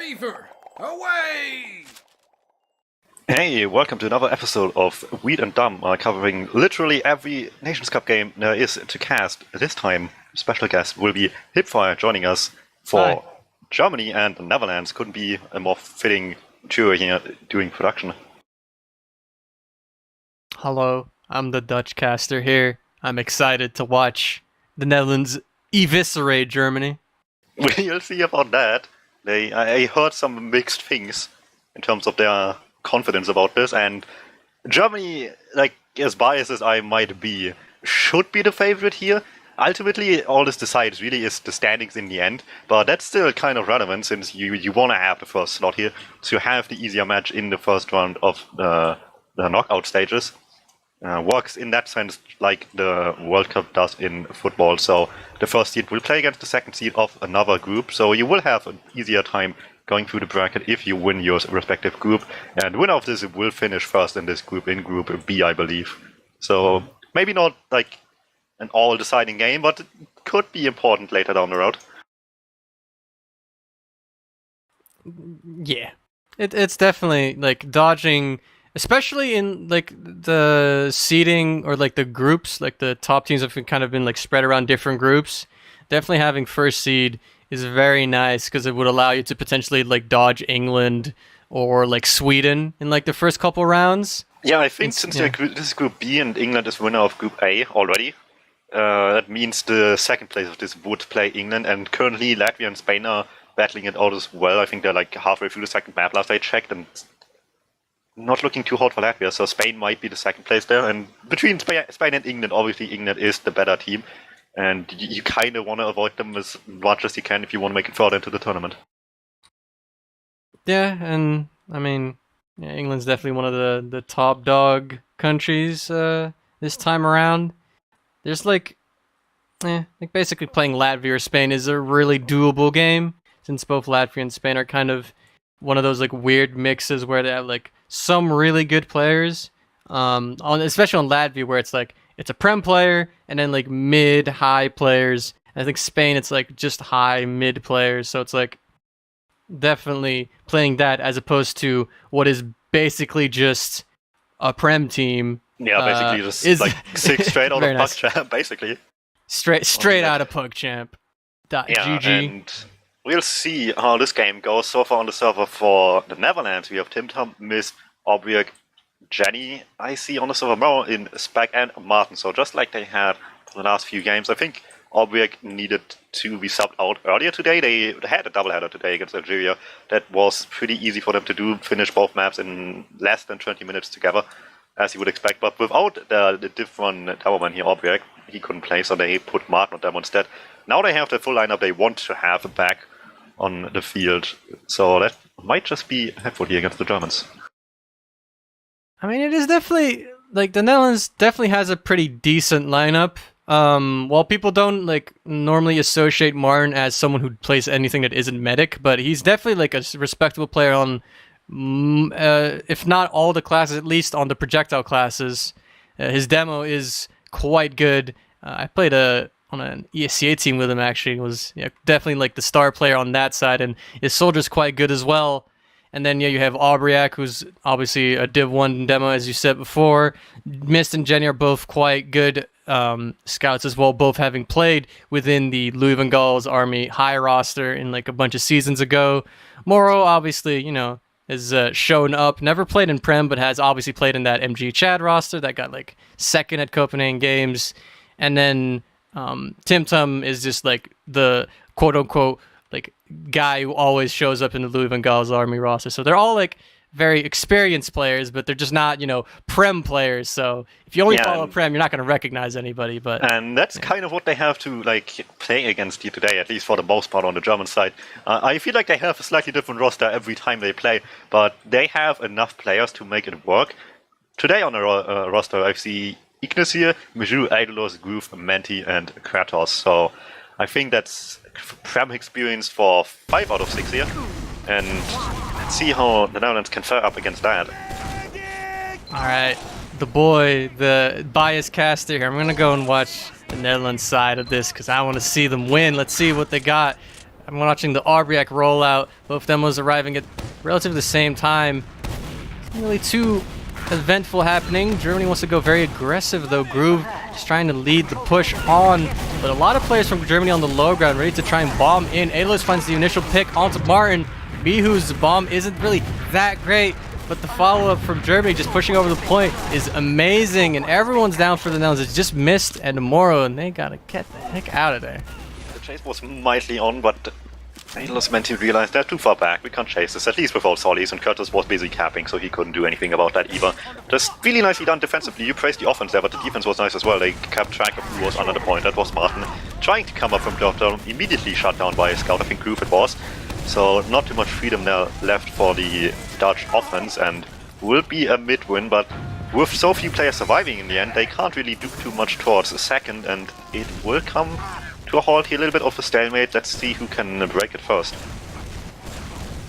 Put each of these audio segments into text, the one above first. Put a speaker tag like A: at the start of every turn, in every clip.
A: favor. Away!
B: Hey, welcome to another episode of DuMmTm, covering literally every Nations Cup game there is to cast. This time, special guest will be HiipFire joining us for
C: Hi.
B: Germany and the Netherlands. Couldn't be a more fitting duo here doing production.
C: Hello, I'm the Dutch caster here. I'm excited to watch the Netherlands eviscerate Germany.
B: We'll see about that. I heard some mixed things in terms of their confidence about this, and Germany, like as biased as I might be, should be the favorite here. Ultimately, all this decides really is the standings in the end, but that's still kind of relevant since you want to have the first slot here to have the easier match in the first round of the knockout stages. Works in that sense like the World Cup does in football. So the first seed will play against the second seed of another group. So you will have an easier time going through the bracket if you win your respective group. And winner of this will finish first in this group, in Group B, I believe. So maybe not like an all-deciding game, but it could be important later down the road.
C: Yeah, it's definitely like dodging, especially in like the seeding or like the groups, like the top teams have kind of been like spread around different groups. Definitely having first seed is very nice because it would allow you to potentially like dodge England or like Sweden in like the first couple rounds.
B: Yeah, I think since this is Group B and England is winner of Group A already, that means the second place of this would play England, and currently Latvia and Spain are battling it out as well. I think they're like halfway through the second map last I checked, and not looking too hot for Latvia, so Spain might be the second place there. And between Spain and England, obviously England is the better team, and you kind of want to avoid them as much as you can if you want to make it further into the tournament.
C: Yeah, and I mean, yeah, England's definitely one of the top dog countries this time around. There's like basically playing Latvia or Spain is a really doable game, since both Latvia and Spain are kind of one of those like weird mixes where they have like some really good players, especially on Latvia where it's like it's a Prem player and then like mid-high players. And I think Spain it's like just high mid players, so it's like definitely playing that as opposed to what is basically just a Prem team.
B: Yeah, basically just like 6 straight out of PUC, basically.
C: Straight out of PUC. GG.
B: And we'll see how this game goes. So far on the server for the Netherlands, we have DuMmTm, Miss, Obriak, Jenny, I see on the server more in Spec and Martin. So just like they had for the last few games, I think Obriak needed to be subbed out earlier today. They had a doubleheader today against Algeria. That was pretty easy for them to do, finish both maps in less than 20 minutes together, as you would expect. But without the different towerman here, Obriak, he couldn't play, so they put Martin on them instead. Now they have the full lineup they want to have back on the field, so that might just be helpful here against the Germans.
C: I mean, it is definitely like the Netherlands definitely has a pretty decent lineup. While people don't like normally associate Martin as someone who plays anything that isn't medic, but he's definitely like a respectable player on, if not all the classes, at least on the projectile classes. His demo is quite good. I played on an ESCA team with him actually. Was definitely like the star player on that side, and his soldier's quite good as well. And then you have Obriak, who's obviously a Div 1 demo, as you said before. Mist and Jenny are both quite good scouts as well, both having played within the Louis van Gaal's army high roster in like a bunch of seasons ago. Moro, obviously, has shown up, never played in Prem, but has obviously played in that MG Chad roster that got like second at Copenhagen Games. And then DuMmTm is just like the quote-unquote like guy who always shows up in the Louis van Gaal's army roster. So they're all like very experienced players, but they're just not, Prem players. So if you only follow Prem, you're not going to recognize anybody.
B: And that's kind of what they have to like play against you today, at least for the most part on the German side. I feel like they have a slightly different roster every time they play, but they have enough players to make it work. Today on the roster, I see Ignis here, Mijou, Eidolos, Groove, Menti, and Kratos. So I think that's Prem experience for 5 out of 6 here. And let's see how the Netherlands can fare up against that.
C: Alright, the boy, the biased caster here. I'm going to go and watch the Netherlands side of this because I want to see them win. Let's see what they got. I'm watching the Aubryak rollout. Both demos arriving at relatively the same time. Not really too eventful happening. Germany wants to go very aggressive though. Groove just trying to lead the push on, but a lot of players from Germany on the low ground ready to try and bomb in. Holos finds the initial pick onto Martin. Mihu's bomb isn't really that great, but the follow-up from Germany just pushing over the point is amazing, and everyone's down for the Netherlands. It's just Mist and Moro, and they gotta get the heck out of there.
B: The chase was mildly on, but Holos meant to realize they're too far back. We can't chase this, at least without Solis, and Curtis was busy capping, so he couldn't do anything about that either. Just really nicely done defensively. You praised the offense there, but the defense was nice as well. They kept track of who was under the point. That was Martin. Trying to come up from drop down, immediately shut down by a scout. I think Groove it was. So not too much freedom there left for the Dutch offense, and will be a mid-win, but with so few players surviving in the end, they can't really do too much towards the second, and it will come to a halt here, a little bit of a stalemate. Let's see who can break it first.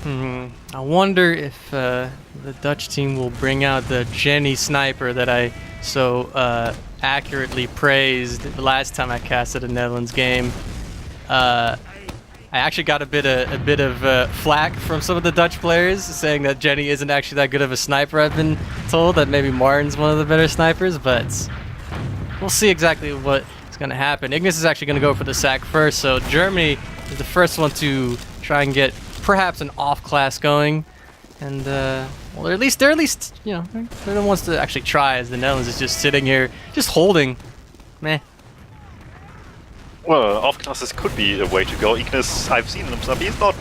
C: I wonder if the Dutch team will bring out the Jenny sniper that I so accurately praised the last time I casted a Netherlands game. I actually got a bit of flack from some of the Dutch players saying that Jenny isn't actually that good of a sniper. I've been told that maybe Martin's one of the better snipers, but we'll see exactly what is going to happen. Ignis is actually going to go for the sack first, so Germany is the first one to try and get perhaps an off class going, and well, they're at least you know they're the ones to actually try, as the Netherlands is just sitting here just holding. Meh.
B: Well, off classes could be a way to go. Ignis, I've seen him snap. He's not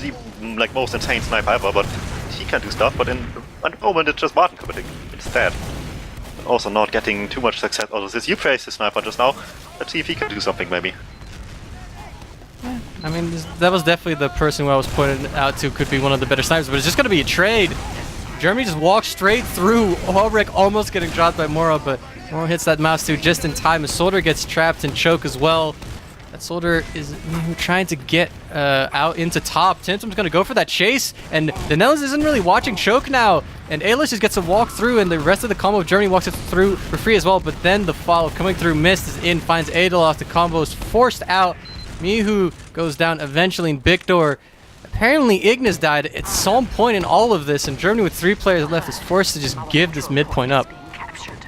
B: the like most insane sniper ever, but he can do stuff. But at the moment, it's just Martin committing instead. And also not getting too much success out of this. You praised the sniper just now. Let's see if he can do something, maybe.
C: Yeah, I mean, that was definitely the person who I was pointing out to could be one of the better snipers, but it's just going to be a trade. Germany just walks straight through. Ulrich almost getting dropped by Moro, but Moro hits that mouse too just in time. A soldier gets trapped and choke as well. That soldier is trying to get out into top. TuMTm's going to go for that chase, and the Netherlands isn't really watching choke now. And Holos just gets a walk through, and the rest of the combo of Germany walks it through for free as well. But then the follow coming through, Mist is in, finds Adolf. The combo is forced out. Mihu goes down eventually, and Victor. Apparently Ignis died at some point in all of this, and Germany with 3 players left is forced to just give this midpoint up.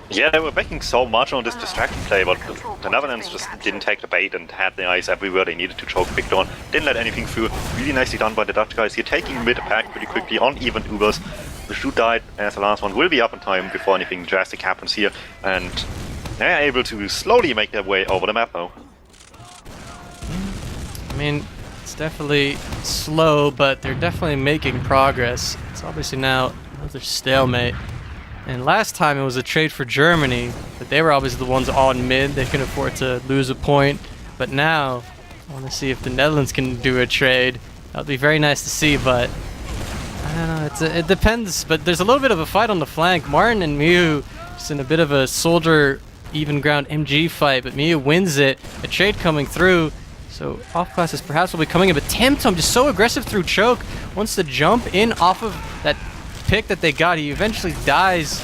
B: Yeah, they were backing so much on this distraction play, but the Netherlands just didn't take the bait and had the eyes everywhere. They needed to choke Victor. Didn't let anything through. Really nicely done by the Dutch guys here, taking mid back pretty quickly on even Ubers. The shoot died as the last one. Will be up in time before anything drastic happens here, and they're able to slowly make their way over the map now.
C: I mean, it's definitely slow, but they're definitely making progress. It's obviously now another stalemate. And last time it was a trade for Germany, but they were obviously the ones on mid. They couldn't afford to lose a point. But now, I want to see if the Netherlands can do a trade. That would be very nice to see, but I don't know. It depends. But there's a little bit of a fight on the flank. Martin and Miu just in a bit of a soldier even ground MG fight, but Miu wins it. A trade coming through. So off classes perhaps will be coming in, but TuMTm just so aggressive through choke. Wants to jump in off of that pick that they got. He eventually dies.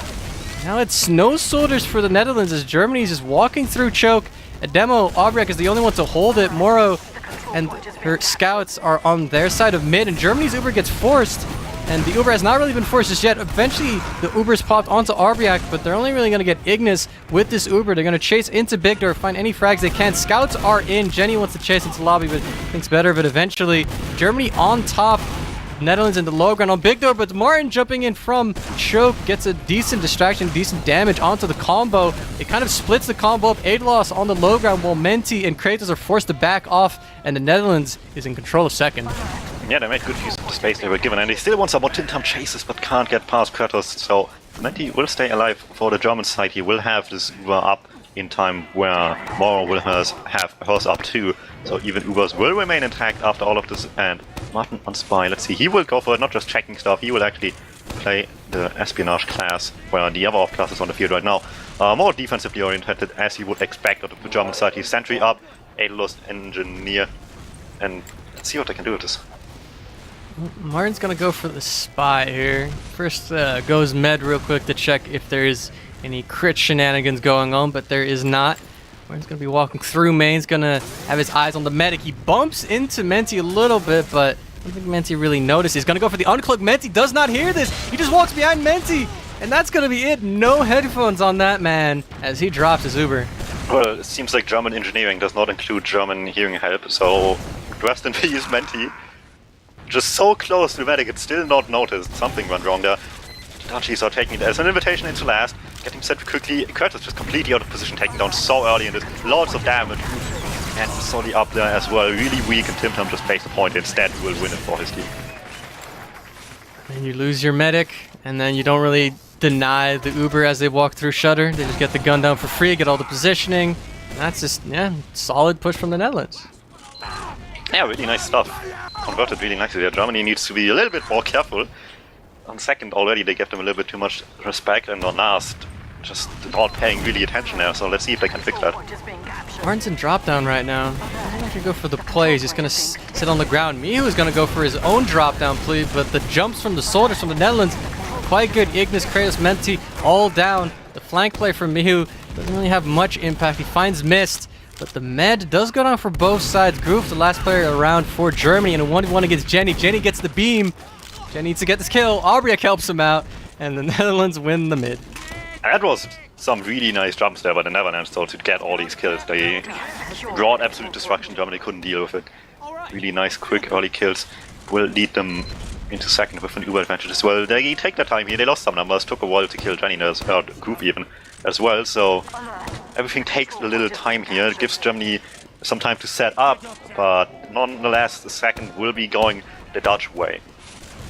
C: Now it's snow soldiers for the Netherlands as Germany's just walking through choke. A demo, Aubryak is the only one to hold it. Moro and her scouts are on their side of mid, and Germany's Uber gets forced. And the Uber has not really been forced just yet. Eventually, the Uber's popped onto Aubryak, but they're only really going to get Ignis with this Uber. They're going to chase into Big Door, find any frags they can. Scouts are in. Jenny wants to chase into lobby, but thinks better of it eventually. Germany on top. Netherlands in the low ground on Big Door, but Martin jumping in from choke gets a decent distraction, decent damage onto the combo. It kind of splits the combo up. Adlos on the low ground while Menti and Kratos are forced to back off, and the Netherlands is in control of second.
B: Yeah, they made good use of the space they were given, and they still want some more TuMTm chases, but can't get past Kratos, so Menti will stay alive for the German side. He will have this Uber up in time where Moro will have hers up too, so even Ubers will remain intact after all of this. And Martin on Spy, let's see, he will go for it, not just checking stuff, he will actually play the espionage class, where the other off class is on the field right now. More defensively oriented, as you would expect of the German side. He's sentry up, Adelus engineer, and let's see what they can do with this.
C: Martin's gonna go for the Spy here. First goes med real quick to check if there's any crit shenanigans going on, but there is not. Martin's gonna be walking through. Main's gonna have his eyes on the medic. He bumps into Menti a little bit, but I don't think Menti really noticed. He's gonna go for the uncloak. Menti does not hear this. He just walks behind Menti, and that's gonna be it. No headphones on that man as he drops his Uber.
B: Well, it seems like German engineering does not include German hearing help, so rest in peace, Menti. Just so close to the medic, it's still not noticed. Something went wrong there. Dutchies are taking it as an invitation into last, getting set quickly. Kratos just completely out of position, taking down so early and there's lots of damage. And Solly up there as well, really weak, and TuMmTm just plays the point. Instead, will win it for his team.
C: And you lose your medic, and then you don't really deny the Uber as they walk through Shutter. They just get the gun down for free, get all the positioning. That's just, yeah, solid push from the Netherlands.
B: Yeah, really nice stuff. Converted really nicely there. Germany needs to be a little bit more careful. On second already they give them a little bit too much respect, and on last just not paying really attention there, so let's see if they can fix that.
C: Martin's in drop down right now. He's not gonna go for the play, he's just gonna sit on the ground. Mihu is gonna go for his own drop down play, but the jumps from the soldiers from the Netherlands, quite good. Ignis, Kratos, Menti, all down. The flank play from Mihu doesn't really have much impact. He finds Mist, but the med does go down for both sides. Groove, the last player around for Germany, and a 1v1 against Jenny. Jenny gets the beam. Jenny needs to get this kill. Aubriac helps him out, and the Netherlands win the mid.
B: That was some really nice jumps there by the Netherlands, though, to get all these kills. They brought absolute destruction. Germany couldn't deal with it. Really nice, quick early kills will lead them into second with an Uber advantage as well. They take their time here. They lost some numbers. Took a while to kill Jenny, Group even, as well. So everything takes a little time here. It gives Germany some time to set up, but nonetheless, the second will be going the Dutch way.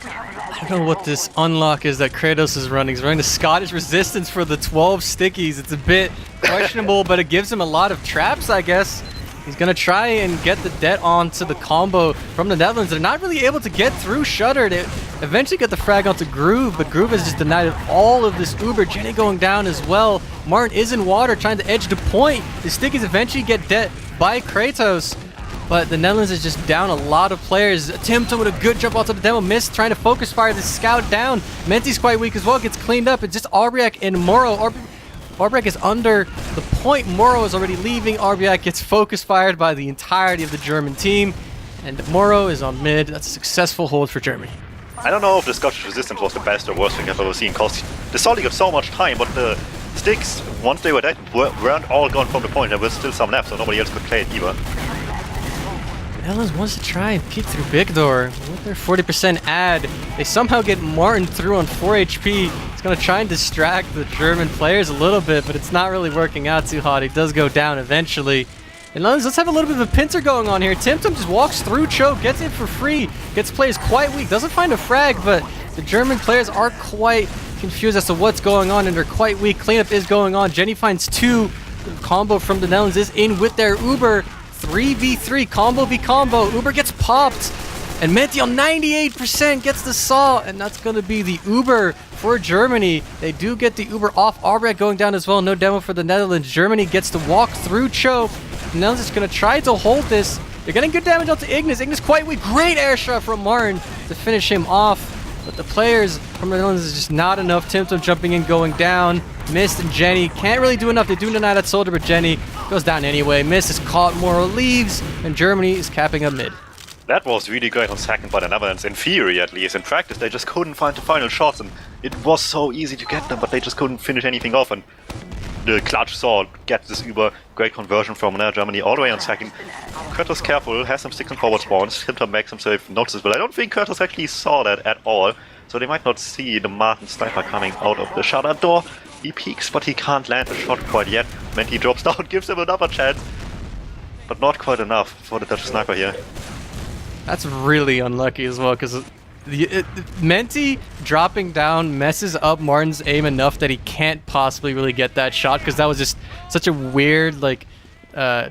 C: I don't know what this unlock is that Kratos is running. He's running the Scottish resistance for the 12 stickies. It's a bit questionable, but it gives him a lot of traps, I guess. He's going to try and get the det onto the combo from the Netherlands. They're not really able to get through Shutter. They eventually get the frag onto Groove, but Groove has just denied all of this Uber. Jenny going down as well. Martin is in water trying to edge the point. The stickies eventually get det by Kratos. But the Netherlands is just down a lot of players. TuMmTm with a good jump onto the demo. Miss trying to focus fire the scout down. Menti's quite weak as well. Gets cleaned up. It's just Aubriac and Moro. Aubriac is under the point. Moro is already leaving. Aubriac gets focus fired by the entirety of the German team. And Moro is on mid. That's a successful hold for Germany.
B: I don't know if the Scottish resistance was the best or worst thing I've ever seen, because the Solly got so much time, but the sticks, once they were dead, weren't all gone from the point. There was still some left, so nobody else could play it either.
C: Netherlands wants to try and peek through Big Door with their 40% ad. They somehow get Martin through on 4 HP. It's going to try and distract the German players a little bit, but it's not really working out too hot. He does go down eventually. And let's have a little bit of a pincer going on here. TuMmTm just walks through Choke, gets it for free, gets players quite weak, doesn't find a frag, but the German players are quite confused as to what's going on, and they're quite weak. Cleanup is going on. Jenny finds 2. The combo from the Netherlands is in with their Uber. 3v3, combo v combo. Uber gets popped, and Menti on 98% gets the saw, and that's going to be the Uber for Germany. They do get the Uber off. Aubriac going down as well. No demo for the Netherlands. Germany gets to walk through Choke. The Netherlands is going to try to hold this. They're getting good damage onto Ignis. Ignis quite weak. Great air shot from Martin to finish him off. But the players from the Netherlands is just not enough. TuMmTm jumping in, going down. Mist and Jenny can't really do enough. They do deny that soldier, but Jenny goes down anyway. Mist is caught. Moro leaves, and Germany is capping up mid.
B: That was really great on second by the Netherlands, in theory at least. In practice, they just couldn't find the final shots, and it was so easy to get them, but they just couldn't finish anything off. And the clutch saw gets this Uber. Great conversion from Germany all the way on second. Kratos careful, has some sticks and forward spawns. TuMmTm makes himself noticeable. I don't think Kratos actually saw that at all, so they might not see the Martin sniper coming out of the shutter door. He peeks, but he can't land a shot quite yet. Menti drops down, gives him another chance, but not quite enough for the Dutch sniper here.
C: That's really unlucky as well, because Menti dropping down messes up Martin's aim enough that he can't possibly really get that shot, because that was just such a weird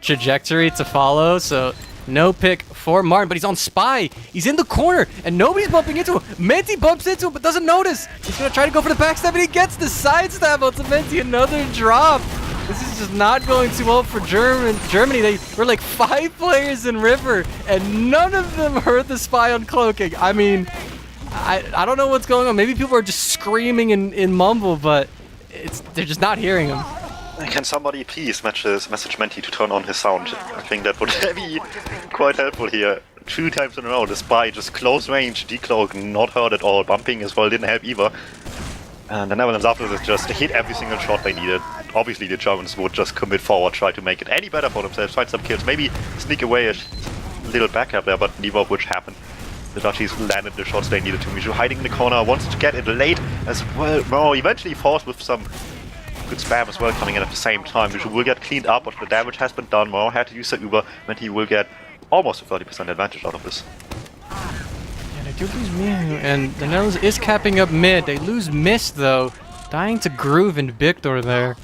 C: trajectory to follow. So no pick for Martin, but he's on Spy. He's in the corner, and nobody's bumping into him. Menti bumps into him, but doesn't notice. He's going to try to go for the backstab, and he gets the sidestab onto Menti. Another drop. This is just not going too well for Germany. They were like 5 players in River, and none of them heard the Spy on cloaking. I mean, I don't know what's going on. Maybe people are just screaming in Mumble, but they're just not hearing him.
B: Can somebody please message Menti to turn on his sound? I think that would be quite helpful here. 2 times in a row, the Spy just close range, decloak, not hurt at all. Bumping as well didn't help either. And the Netherlands after this just hit every single shot they needed. Obviously the Germans would just commit forward, try to make it any better for themselves, find some kills, maybe sneak away a little backup there, but neither of which happened. The Dutchies landed the shots they needed to. Mijoux hiding in the corner, wants to get it late as well. Well, eventually forced with some good spam as well coming in at the same time. Mijoux will get cleaned up, but the damage has been done. Mao had to use the Uber, and he will get almost a 30% advantage out of this.
C: Yeah, they do lose Mijoux, and the Netherlands is capping up mid. They lose Mist though, dying to Groove and Victor there.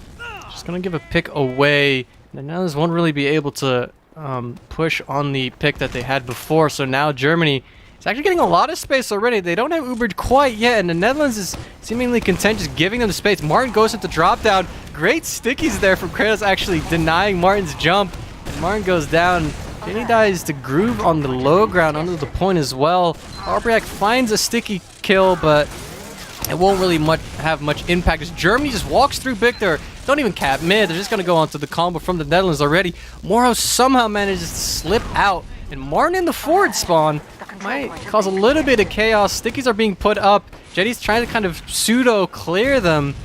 C: Just gonna give a pick away. The Netherlands won't really be able to push on the pick that they had before, so now Germany is actually getting a lot of space already. They don't have Ubered quite yet, and the Netherlands is seemingly content just giving them the space. Martin goes into drop down. Great stickies there from KritzKast, actually denying Martin's jump, and Martin goes down. Jenny dies to Groove on the low ground under the point as well. Aubryak finds a sticky kill, but it won't really have much impact as Germany just walks through Victor. Don't even cap mid, they're just gonna go onto the combo from the Netherlands already. Moro somehow manages to slip out, and Martin in the forward spawn might cause a little bit of chaos. Stickies are being put up. Jetty's trying to kind of pseudo clear them,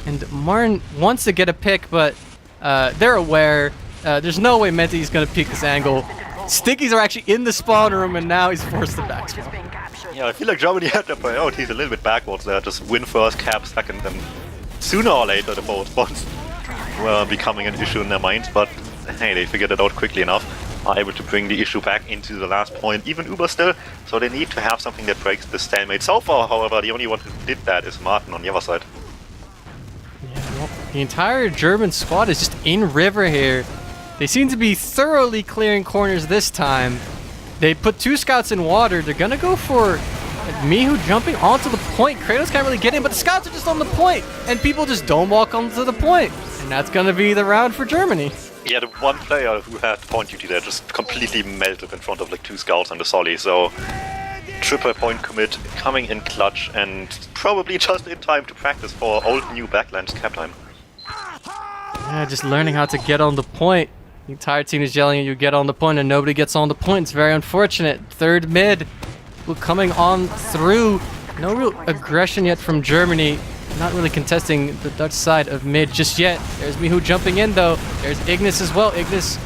C: and Martin wants to get a pick, but they're aware. There's no way Menti's gonna peek this angle. Stickies are actually in the spawn room, and now he's forced to back spawn.
B: Yeah, I feel like Germany had their priorities a little bit backwards there. Just win first, cap second, and sooner or later the forward spawns were becoming an issue in their minds, but hey, they figured it out quickly enough. Are able to bring the issue back into the last point, even Uber still, so they need to have something that breaks the stalemate. So far, however, the only one who did that is Martin on the other side.
C: Yeah, well, the entire German squad is just in river here. They seem to be thoroughly clearing corners this time. They put 2 scouts in water. They're gonna go for Mijoux jumping onto the point. KritzKast can't really get in, but the scouts are just on the point, and people just don't walk onto the point. And that's gonna be the round for Germany.
B: Yeah, the one player who had point duty there just completely melted in front of like 2 scouts and a solly, so triple point commit coming in clutch and probably just in time to practice for old new backlands cap time.
C: Yeah, just learning how to get on the point. The entire team is yelling at you, get on the point, and nobody gets on the point. It's very unfortunate. Third mid, coming on through. No real aggression yet from Germany. Not really contesting the Dutch side of mid just yet. There's Mijoux jumping in though. There's Ignis as well. Ignis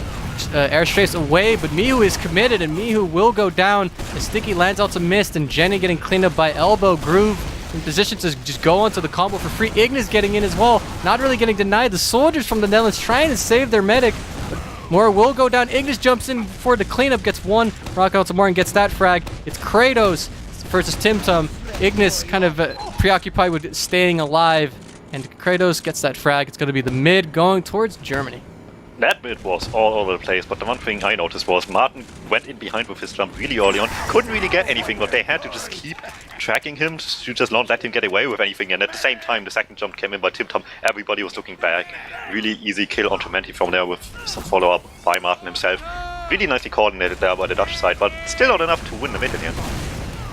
C: airstrafes away, but Mijoux is committed, and Mijoux will go down. The sticky lands onto Mist, and Jenny getting cleaned up by Elbow. Groove in position to just go onto the combo for free. Ignis getting in as well. Not really getting denied. The soldiers from the Netherlands trying to save their medic. Mora will go down. Ignis jumps in for the cleanup, gets one. Rock out to Martin, gets that frag. It's Kratos versus TuMTm. Ignis kind of preoccupied with staying alive, and Kratos gets that frag. It's going to be the mid going towards Germany.
B: That mid was all over the place, but the one thing I noticed was Martin went in behind with his jump really early on, couldn't really get anything, but they had to just keep tracking him to just not let him get away with anything, and at the same time the second jump came in by TuMTm, everybody was looking back. Really easy kill onto Menti from there with some follow-up by Martin himself. Really nicely coordinated there by the Dutch side, but still not enough to win the mid in the end.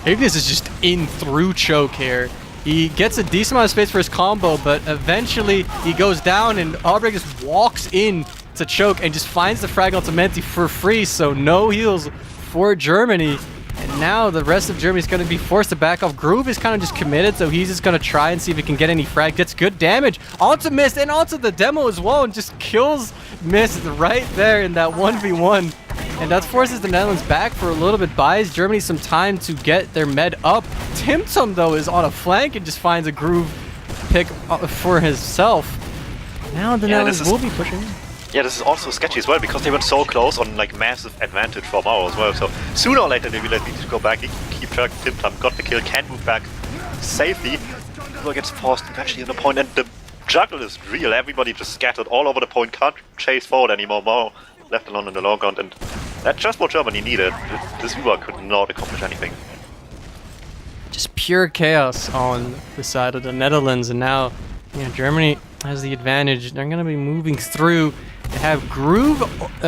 C: Ignis is just in through choke here. He gets a decent amount of space for his combo, but eventually he goes down, and Aubryak just walks in to choke and just finds the frag onto Menti for free, so no heals for Germany. And now the rest of Germany is going to be forced to back off. Groove is kind of just committed, so he's just going to try and see if he can get any frag. Gets good damage onto Mist and onto the demo as well, and just kills Mist right there in that 1v1. And that forces the Netherlands back for a little bit, buys Germany some time to get their med up. TuMTm, though, is on a flank and just finds a Groove pick for himself. Now the Netherlands will be pushing.
B: Yeah, this is also sketchy as well, because they went so close on like massive advantage from Mao as well, so sooner or later they realized need to go back, keep track of TuMTm, got the kill, can move back safely. Uber gets forced eventually on the point, and the juggle is real. Everybody just scattered all over the point, can't chase forward anymore. Mao left alone in the low ground, and that's just what Germany needed. This Uber could not accomplish anything.
C: Just pure chaos on the side of the Netherlands, and now Germany has the advantage. They're going to be moving through. They have Groove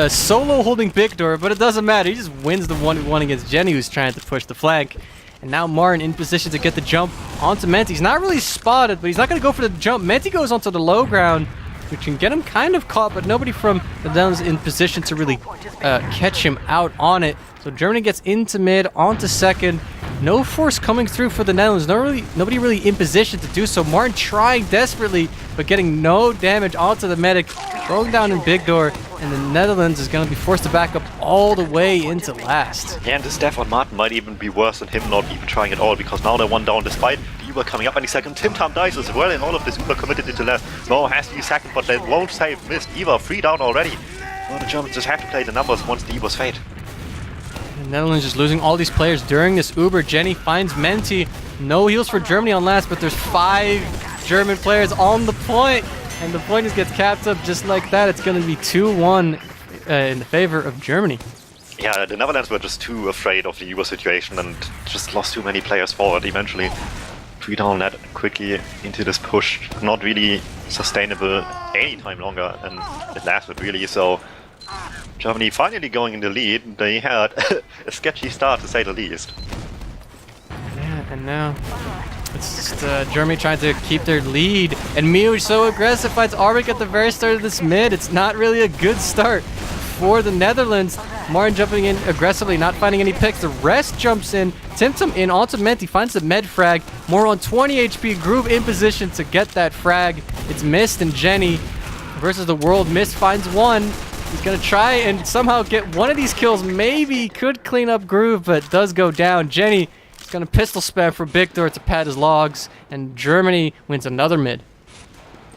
C: solo holding Victor, but it doesn't matter. He just wins the 1v1 against Jenny, who's trying to push the flank. And now Martin in position to get the jump onto Menti. He's not really spotted, but he's not going to go for the jump. Menti goes onto the low ground, which can get him kind of caught, but nobody from the Netherlands in position to really catch him out on it. So Germany gets into mid, onto second. No force coming through for the Netherlands. Nobody really in position to do so. Martin trying desperately, but getting no damage onto the medic. Going down in big door, and the Netherlands is going to be forced to back up all the way into last.
B: Yeah, and this death on Martin might even be worse than him not even trying at all, because now they're one down despite the Uber coming up any second. TimTam dies as well, and all of this Uber committed into last. No, has to be second, but they won't save missed either. 3 down already. Well, the Germans just have to play the numbers once the Uber's fade.
C: The Netherlands just losing all these players during this Uber. Jenny finds Menti. No heals for Germany on last, but there's 5 German players on the point. And the point just gets capped up just like that. It's going to be 2-1 in the favor of Germany.
B: Yeah, the Netherlands were just too afraid of the Uber situation and just lost too many players forward eventually. 3 down that quickly into this push. Not really sustainable any time longer, and it lasted really, so Germany finally going in the lead. They had a sketchy start, to say the least.
C: Yeah, and now it's just Germany trying to keep their lead. And Miu is so aggressive, finds Arbik at the very start of this mid. It's not really a good start for the Netherlands. Martin jumping in aggressively, not finding any picks. The rest jumps in. TimTam in onto Menti, finds the med frag. More on 20 HP. Groove in position to get that frag. It's missed, and Jenny versus the world. Mist finds one. He's going to try and somehow get one of these kills. Maybe could clean up Groove, but does go down. Jenny is going to pistol spam for Victor to pad his logs, and Germany wins another mid.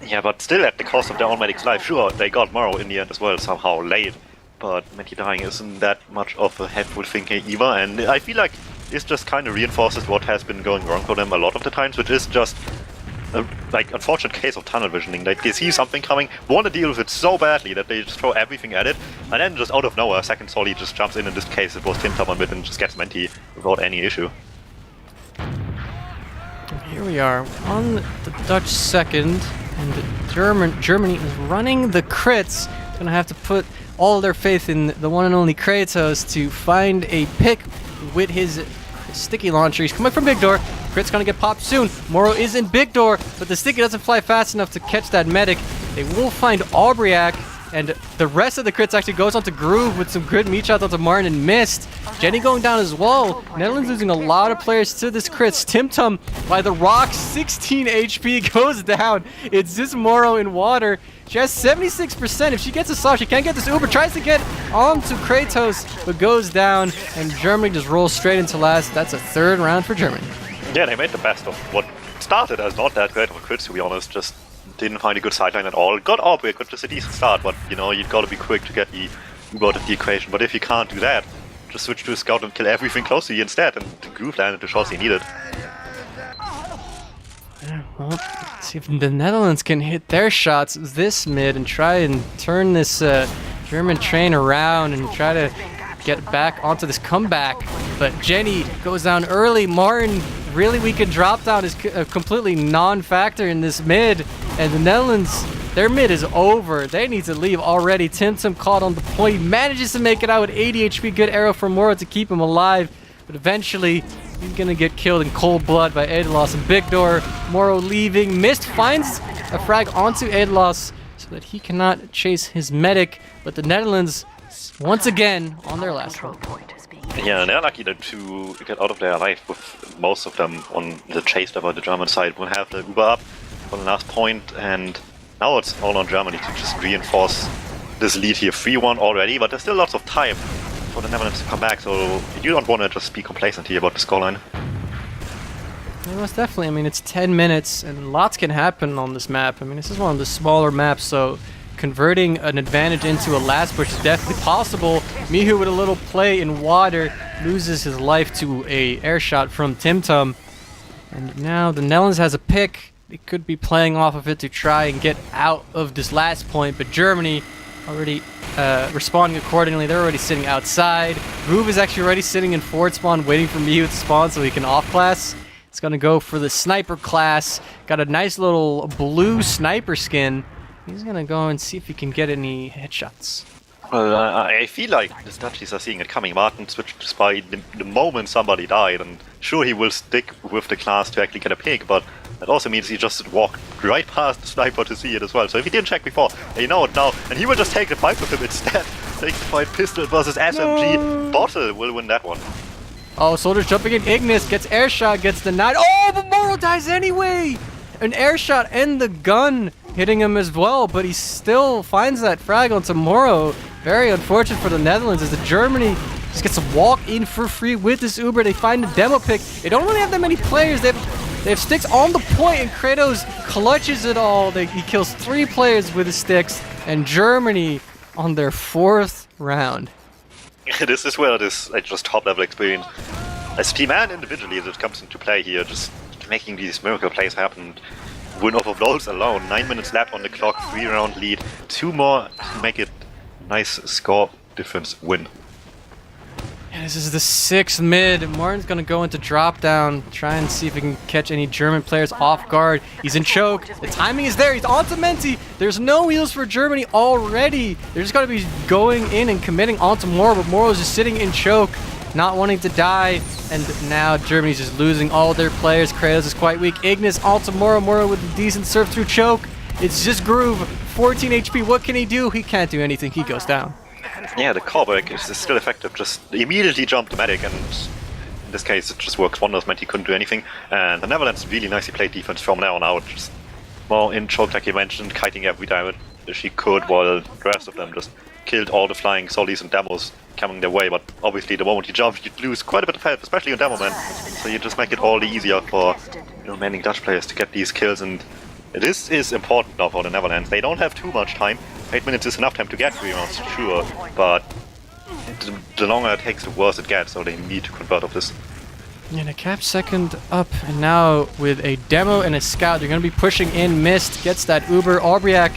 B: Yeah, but still at the cost of their own medic's life. Sure, they got Morrow in the end as well, somehow late. But Menti dying isn't that much of a helpful thing here either, and I feel like this just kind of reinforces what has been going wrong for them a lot of the times, which is just a unfortunate case of tunnel visioning. Like, they see something coming, want to deal with it so badly that they just throw everything at it, and then just out of nowhere, second Solly just jumps in this case it was TimTam on mid and just gets Menti without any issue.
C: Here we are on the Dutch second, and Germany is running the crits. Gonna have to put all their faith in the one and only Kratos to find a pick with his sticky launcher. He's coming from big door. Crit's gonna get popped soon. Morrow is in big door, but the sticky doesn't fly fast enough to catch that medic. They will find Aubriac, and the rest of the crits actually goes onto Groove with some good meat shots onto Martin and missed. Jenny going down as well. Netherlands losing a lot of players to this crits. TimTam by the rocks, 16 HP goes down. It's just Morrow in water. She has 76%. If she gets a saw, she can't get this Uber. Tries to get onto Kratos, but goes down. And Germany just rolls straight into last. That's a 3rd round for Germany.
B: Yeah, they made the best of what started as not that great of a crit, to be honest. Just didn't find a good sideline at all. Got Aubrey, which is a decent start, but you know, you've got to be quick to get the Uber out of the equation. But if you can't do that, just switch to a scout and kill everything close to you instead. And the Groove landed the shots he needed.
C: Yeah, well, let's see if the Netherlands can hit their shots this mid and try and turn this German train around and try to get back onto this comeback. But Jenny goes down early. Martin, really weak in drop down, is a completely non-factor in this mid. And the Netherlands, their mid is over. They need to leave already. TimTam caught on the point. He manages to make it out with 80 HP. Good arrow from Morrow to keep him alive. But eventually, he's gonna get killed in cold blood by Edelos and big door. Morrow leaving. Mist finds a frag onto Edelos so that he cannot chase his medic. But the Netherlands, once again, on their last one.
B: Yeah, they're lucky to get out of their life with most of them on the chase by the German side. We'll have the Uber up for the last point, and now it's all on Germany to just reinforce this lead here. 3-1 already, but there's still lots of time for the Netherlands to come back, so you don't want to just be complacent here about the scoreline.
C: Yeah, most definitely. I mean, it's 10 minutes, and lots can happen on this map. I mean, this is one of the smaller maps, so converting an advantage into a last push is definitely possible. Mihu with a little play in water loses his life to a air shot from TimTam. And now the Netherlands has a pick. They could be playing off of it to try and get out of this last point, but Germany already responding accordingly. They're already sitting outside. Groove is actually already sitting in forward spawn waiting for Mihu to spawn so he can off class. It's gonna go for the sniper class. Got a nice little blue sniper skin. He's gonna go and see if he can get any headshots.
B: Well, I feel like the Dutchies are seeing it coming. Martin switched to Spy the moment somebody died, and sure he will stick with the class to actually get a pick, but That also means he just walked right past the sniper to see it as well. So if he didn't check before, they know it now, and he will just take the fight with him instead. Take the fight pistol versus SMG.
C: No.
B: Bottle will win that one.
C: Oh, Soldiers jumping in. Ignis gets air shot, gets denied. Oh, but Moro dies anyway! An air shot and the gun hitting him as well, but he still finds that frag onto Moro. Very unfortunate for the Netherlands as the Germany just gets to walk in for free with this Uber. They find a demo pick. They don't really have that many players. They have sticks on the point, and Kratos clutches it all. He kills 3 players with his sticks, and Germany on their 4th round.
B: This is where this just top-level experience, as team and individually, that comes into play here, just making these miracle plays happen. Win off of those alone. 9 minutes left on the clock, 3-round lead. 2 more to make it nice score difference win.
C: Yeah, this is the 6th mid. Martin's gonna go into drop down, try and see if he can catch any German players off guard. He's in choke. The timing is there. He's on to Menti. There's no heals for Germany already. They're just gonna be going in and committing onto Moro, but Moro's just sitting in choke, not wanting to die. And now Germany's just losing all their players. Kratos is quite weak. Ignis onto Moro. Moro with a decent surf through choke. It's just Groove. 14 HP. What can he do? He can't do anything. He goes down.
B: Yeah, the callback is still effective. Just immediately jump the medic, and in this case it just works wonders. Meant he couldn't do anything. And the Netherlands really nicely played defense from now on out. Just more in choke, like you mentioned, kiting every damage she could, while the rest of them just killed all the flying solis and demos coming their way. But obviously the moment you jump, you'd lose quite a bit of health, especially on demo man. So you just make it all the easier for the remaining Dutch players to get these kills. And this is important now for the Netherlands. They don't have too much time. 8 minutes is enough time to get 3 rounds, sure, but the longer it takes, the worse it gets, so they need to convert of this.
C: Yeah, the cap second up, and now with a demo and a scout, they're going to be pushing in. Mist gets that Uber. Aubriac,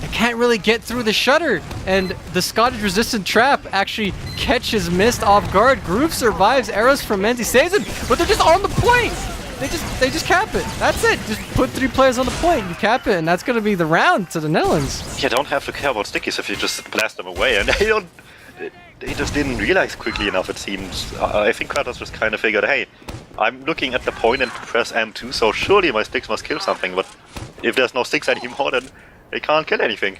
C: they can't really get through the shutter, and the Scottish resistant trap actually catches Mist off guard. Groove survives. Arrows from Menti saves him, but they're just on the point. They just cap it. That's it. Just put 3 players on the point. You cap it, and that's going to be the round to the Netherlands.
B: You don't have to care about stickies if you just blast them away, and they just didn't realize quickly enough, it seems. I think Kratos just kind of figured, hey, I'm looking at the point and press M2, so surely my sticks must kill something, but if there's no sticks anymore, then they can't kill anything.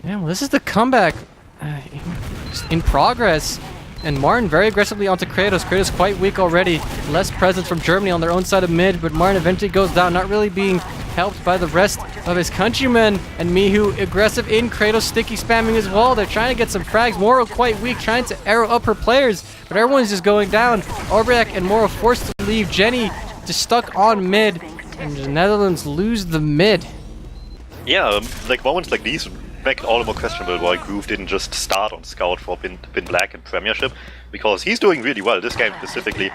C: Yeah, well, this is the comeback in progress. And Martin very aggressively onto Kratos. Kratos quite weak already. Less presence from Germany on their own side of mid, but Martin eventually goes down, not really being helped by the rest of his countrymen. And Mihu aggressive in, Kratos sticky spamming as well. They're trying to get some frags. Moro quite weak, trying to arrow up her players, but everyone's just going down. Aubriac and Moro forced to leave. Jenny just stuck on mid, and the Netherlands lose the mid.
B: Yeah, like moments like these make it all the more questionable why Groove didn't just start on Scout for Bin Black and Premiership, because he's doing really well this game specifically,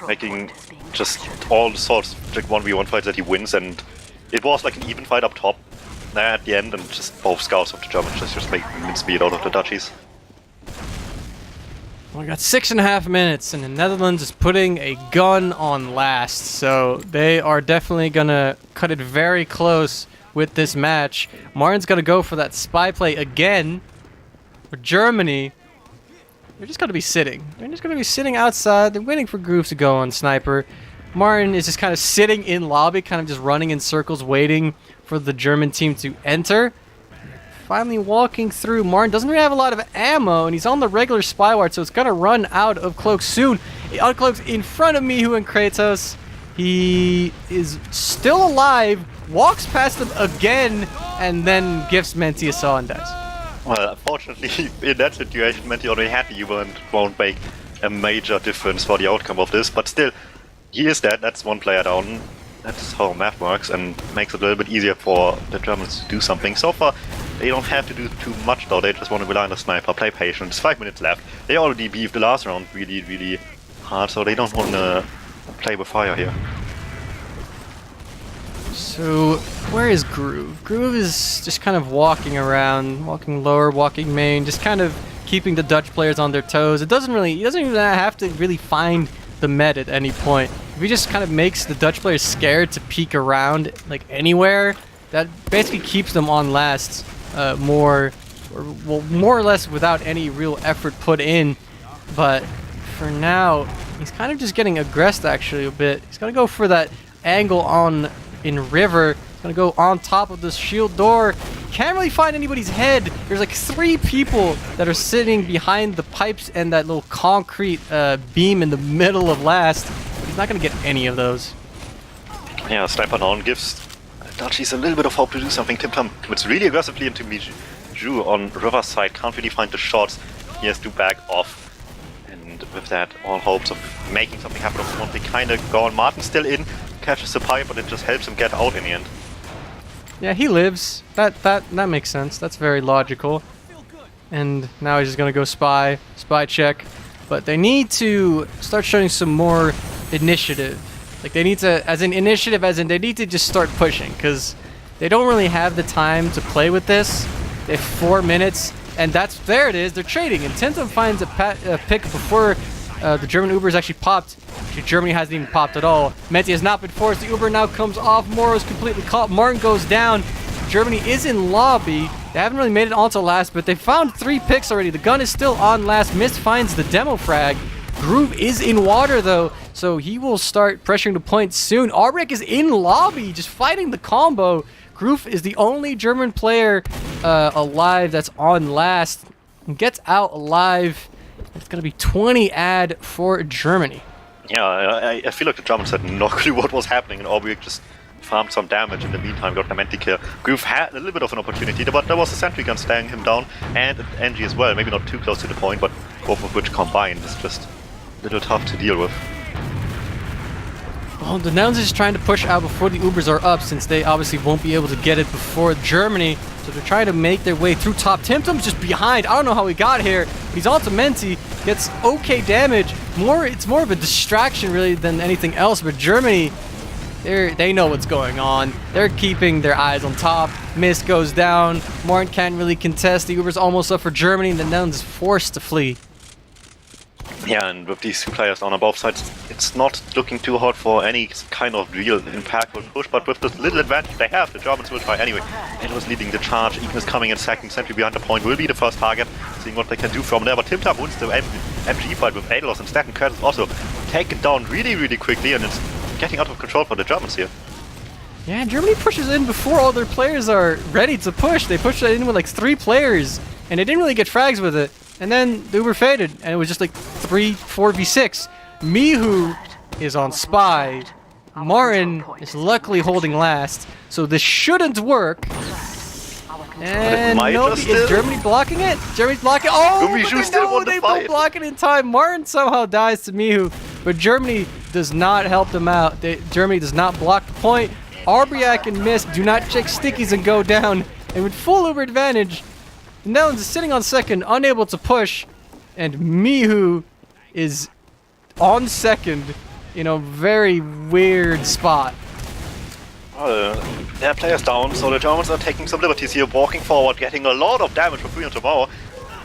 B: making just all the sorts of like 1v1 fights that he wins, and it was like an even fight up top there at the end, and just both Scouts of the Germans just make mincemeat out of the Dutchies.
C: We got 6.5 minutes, and the Netherlands is putting a gun on last, so they are definitely gonna cut it very close with this match. Martin's gonna go for that spy play again. For Germany, they're just gonna be sitting. They're just gonna be sitting outside. They're waiting for Groove to go on sniper. Martin is just kind of sitting in lobby, kind of just running in circles, waiting for the German team to enter. Finally walking through. Martin doesn't really have a lot of ammo, and he's on the regular spy ward, so it's gonna run out of cloaks soon. He uncloaks in front of Mihu and Kratos. He is still alive, walks past them again, and then gives Menti a saw and dies.
B: Well, unfortunately, in that situation, Menti already had the Uber and won't make a major difference for the outcome of this, but still, he is dead. That's 1 player down. That's how math works, and makes it a little bit easier for the Germans to do something. So far, they don't have to do too much though. They just want to rely on the sniper, play patient. There's 5 minutes left. They already beefed the last round really, really hard, so they don't want to play with fire here.
C: So, where is Groove? Groove is just kind of walking around, walking lower, walking main, just kind of keeping the Dutch players on their toes. He doesn't even have to really find the med at any point. If he just kind of makes the Dutch players scared to peek around like anywhere, that basically keeps them on last more or less without any real effort put in. But for now, he's kind of just getting aggressed actually a bit. He's gonna go for that angle on in River. Gonna go on top of this shield door. Can't really find anybody's head. There's like 3 people that are sitting behind the pipes and that little concrete beam in the middle of last. He's not gonna get any of those.
B: Yeah, Sniper down gives Dutchies a little bit of hope to do something. TimTam commits really aggressively into Miju on Riverside. Can't really find the shots. He has to back off. And with that, all hopes of making something happen of Monte kinda gone. Martin still in, catches the pipe, but it just helps him get out in the end.
C: Yeah, he lives. That makes sense. That's very logical. And now he's just gonna go spy check. But they need to start showing some more initiative. Like they need to, as in initiative, as in they need to just start pushing, because they don't really have the time to play with this. They have 4 minutes, and there it is. They're trading, and TimTam finds a pick before the German Uber is actually popped. Actually, Germany hasn't even popped at all. Menti has not been forced. The Uber now comes off. Moro is completely caught. Martin goes down. Germany is in lobby. They haven't really made it onto last, but they found 3 picks already. The gun is still on last. Mist finds the demo frag. Groove is in water though, so he will start pressuring the point soon. Albrecht is in lobby, just fighting the combo. Groove is the only German player alive that's on last. And gets out alive. It's going to be 20 ad for Germany.
B: Yeah, I feel like the Germans had no clue what was happening, and Albrecht just farmed some damage in the meantime, got the Manticore. Groove had a little bit of an opportunity, but there was a sentry gun staring him down, and an NG as well. Maybe not too close to the point, but both of which combined is just a little tough to deal with.
C: Well, the Netherlands is trying to push out before the Ubers are up, since they obviously won't be able to get it before Germany. So they're trying to make their way through top. TimTam's just behind. I don't know how he got here. He's on to Menti, gets okay damage. It's more of a distraction really than anything else, but Germany, they know what's going on. They're keeping their eyes on top. Mist goes down. Martin can't really contest. The Uber's almost up for Germany, and the Netherlands is forced to flee.
B: Yeah, and with these 2 players down on both sides, it's not looking too hard for any kind of real impactful push, but with this little advantage they have, the Germans will try anyway. Elos leading the charge, Ignis coming in second, sentry behind the point will be the first target, seeing what they can do from there, but TimTam wins the MG fight with Elos, and Stack and Kurt is also taken down really quickly, and it's getting out of control for the Germans here.
C: Yeah, Germany pushes in before all their players are ready to push. They pushed in with like 3 players, and they didn't really get frags with it. And then the Uber faded, and it was just like 4v6. Mihu is on spy. Martin is luckily holding last, so this shouldn't work. And nobody, is Germany blocking it? Germany's blocking. Oh, they both block it in time. Martin somehow dies to Mihu, but Germany does not help them out. Germany does not block the point. Arbiak and Mist do not check stickies and go down, and with full Uber advantage, the Netherlands is sitting on second, unable to push, and Mihu is on second in a very weird spot.
B: Their players down, so the Germans are taking some liberties here, walking forward, getting a lot of damage for 3 on tomorrow.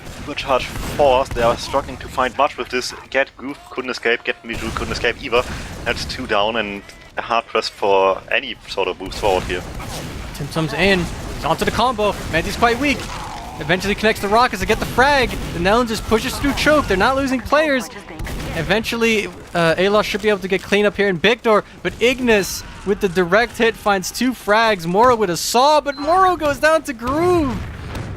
B: Supercharge force, they are struggling to find much with this. Get Groove couldn't escape, Get Miju couldn't escape either. That's 2 down and a hard press for any sort of moves forward here.
C: TimTam's in, he's onto the combo, Menti's quite weak. Eventually connects the rockets to get the frag. The Netherlands just pushes through choke. They're not losing players. Eventually, Alos should be able to get clean up here in Victor, but Ignis with the direct hit finds 2 frags. Moro with a saw, but Moro goes down to Groove.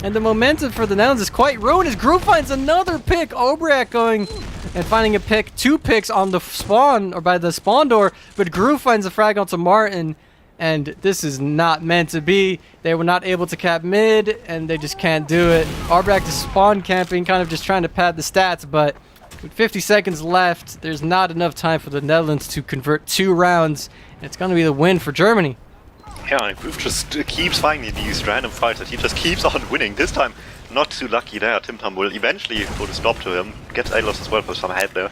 C: And the momentum for the Netherlands is quite ruined as Groove finds another pick. Obrecht going and finding a pick. 2 picks on the spawn, or by the spawn door, but Groove finds a frag onto Martin. And this is not meant to be. They were not able to cap mid, and they just can't do it. Arbrak is spawn camping, kind of just trying to pad the stats, but with 50 seconds left, there's not enough time for the Netherlands to convert 2 rounds. And it's going to be the win for Germany.
B: Yeah, and Groove just keeps finding these random fights that he just keeps on winning. This time, not too lucky there. TimTam will eventually put a stop to him. Gets Alos as well for some help there.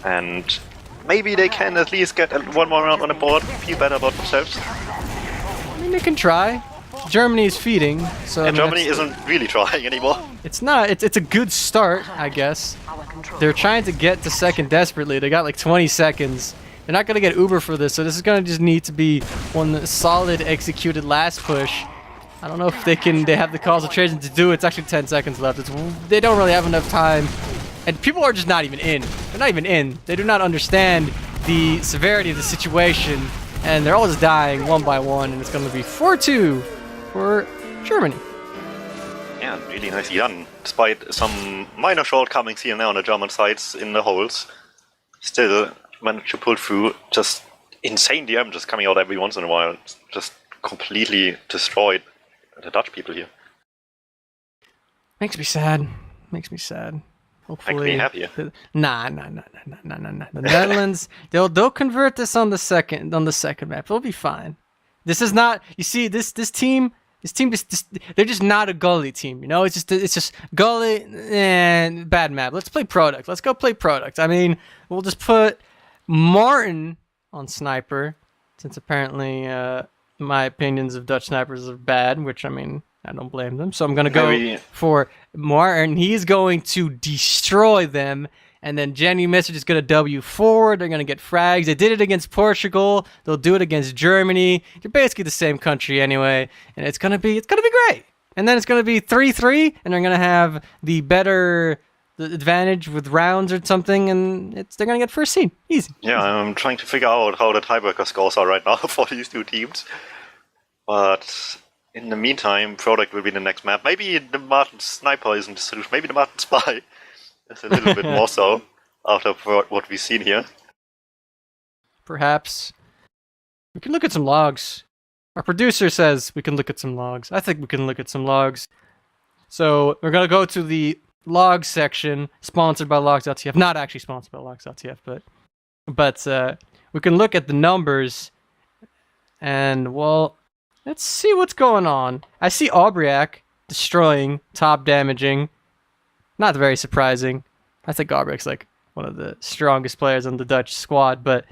B: And maybe they can at least get 1 more round on the board, feel better about themselves.
C: I mean, they can try. Germany is feeding, so...
B: And Germany isn't really trying anymore.
C: It's not. It's a good start, I guess. They're trying to get to second desperately. They got like 20 seconds. They're not going to get Uber for this, so this is going to just need to be one solid executed last push. I don't know if they have the concentration to do it. It's actually 10 seconds left. They don't really have enough time. And people are just not even in. They're not even in. They do not understand the severity of the situation. and they're all just dying one by one, and it's going to be 4-2 for Germany.
B: Yeah, really nicely done. Despite some minor shortcomings here and there on the German sides in the holes, still managed to pull through. Just insane DM just coming out every once in a while. Just completely destroyed the Dutch people here.
C: Makes me sad. Makes me sad. Hopefully,
B: make me happy.
C: Nah. The Netherlands, they'll convert this on the second map. They'll be fine. This is not. You see, this team they're just not a gully team. You know, it's just gully and bad map. Let's play product. Let's go play product. I mean, we'll just put Martin on sniper, since apparently my opinions of Dutch snipers are bad, which I mean, I don't blame them. So I'm going to go for Martin. He's going to destroy them. And then Jenny Message is going to W forward. They're going to get frags. They did it against Portugal. They'll do it against Germany. They're basically the same country anyway. And it's going to be great. And then it's going to be 3-3. And they're going to have the advantage with rounds or something. And they're going to get first seed. Easy.
B: Yeah, I'm trying to figure out how the tiebreaker scores are right now for these two teams. But in the meantime, Product will be the next map. Maybe the Martin Sniper isn't the solution. Maybe the Martin Spy is a little bit more so after what we've seen here.
C: Perhaps. We can look at some logs. Our producer says we can look at some logs. I think we can look at some logs. So we're going to go to the logs section, sponsored by logs.tf. Not actually sponsored by logs.tf, but we can look at the numbers. And, well, let's see what's going on. I see Aubriac destroying, top damaging. Not very surprising. I think Aubriac's like one of the strongest players on the Dutch squad, but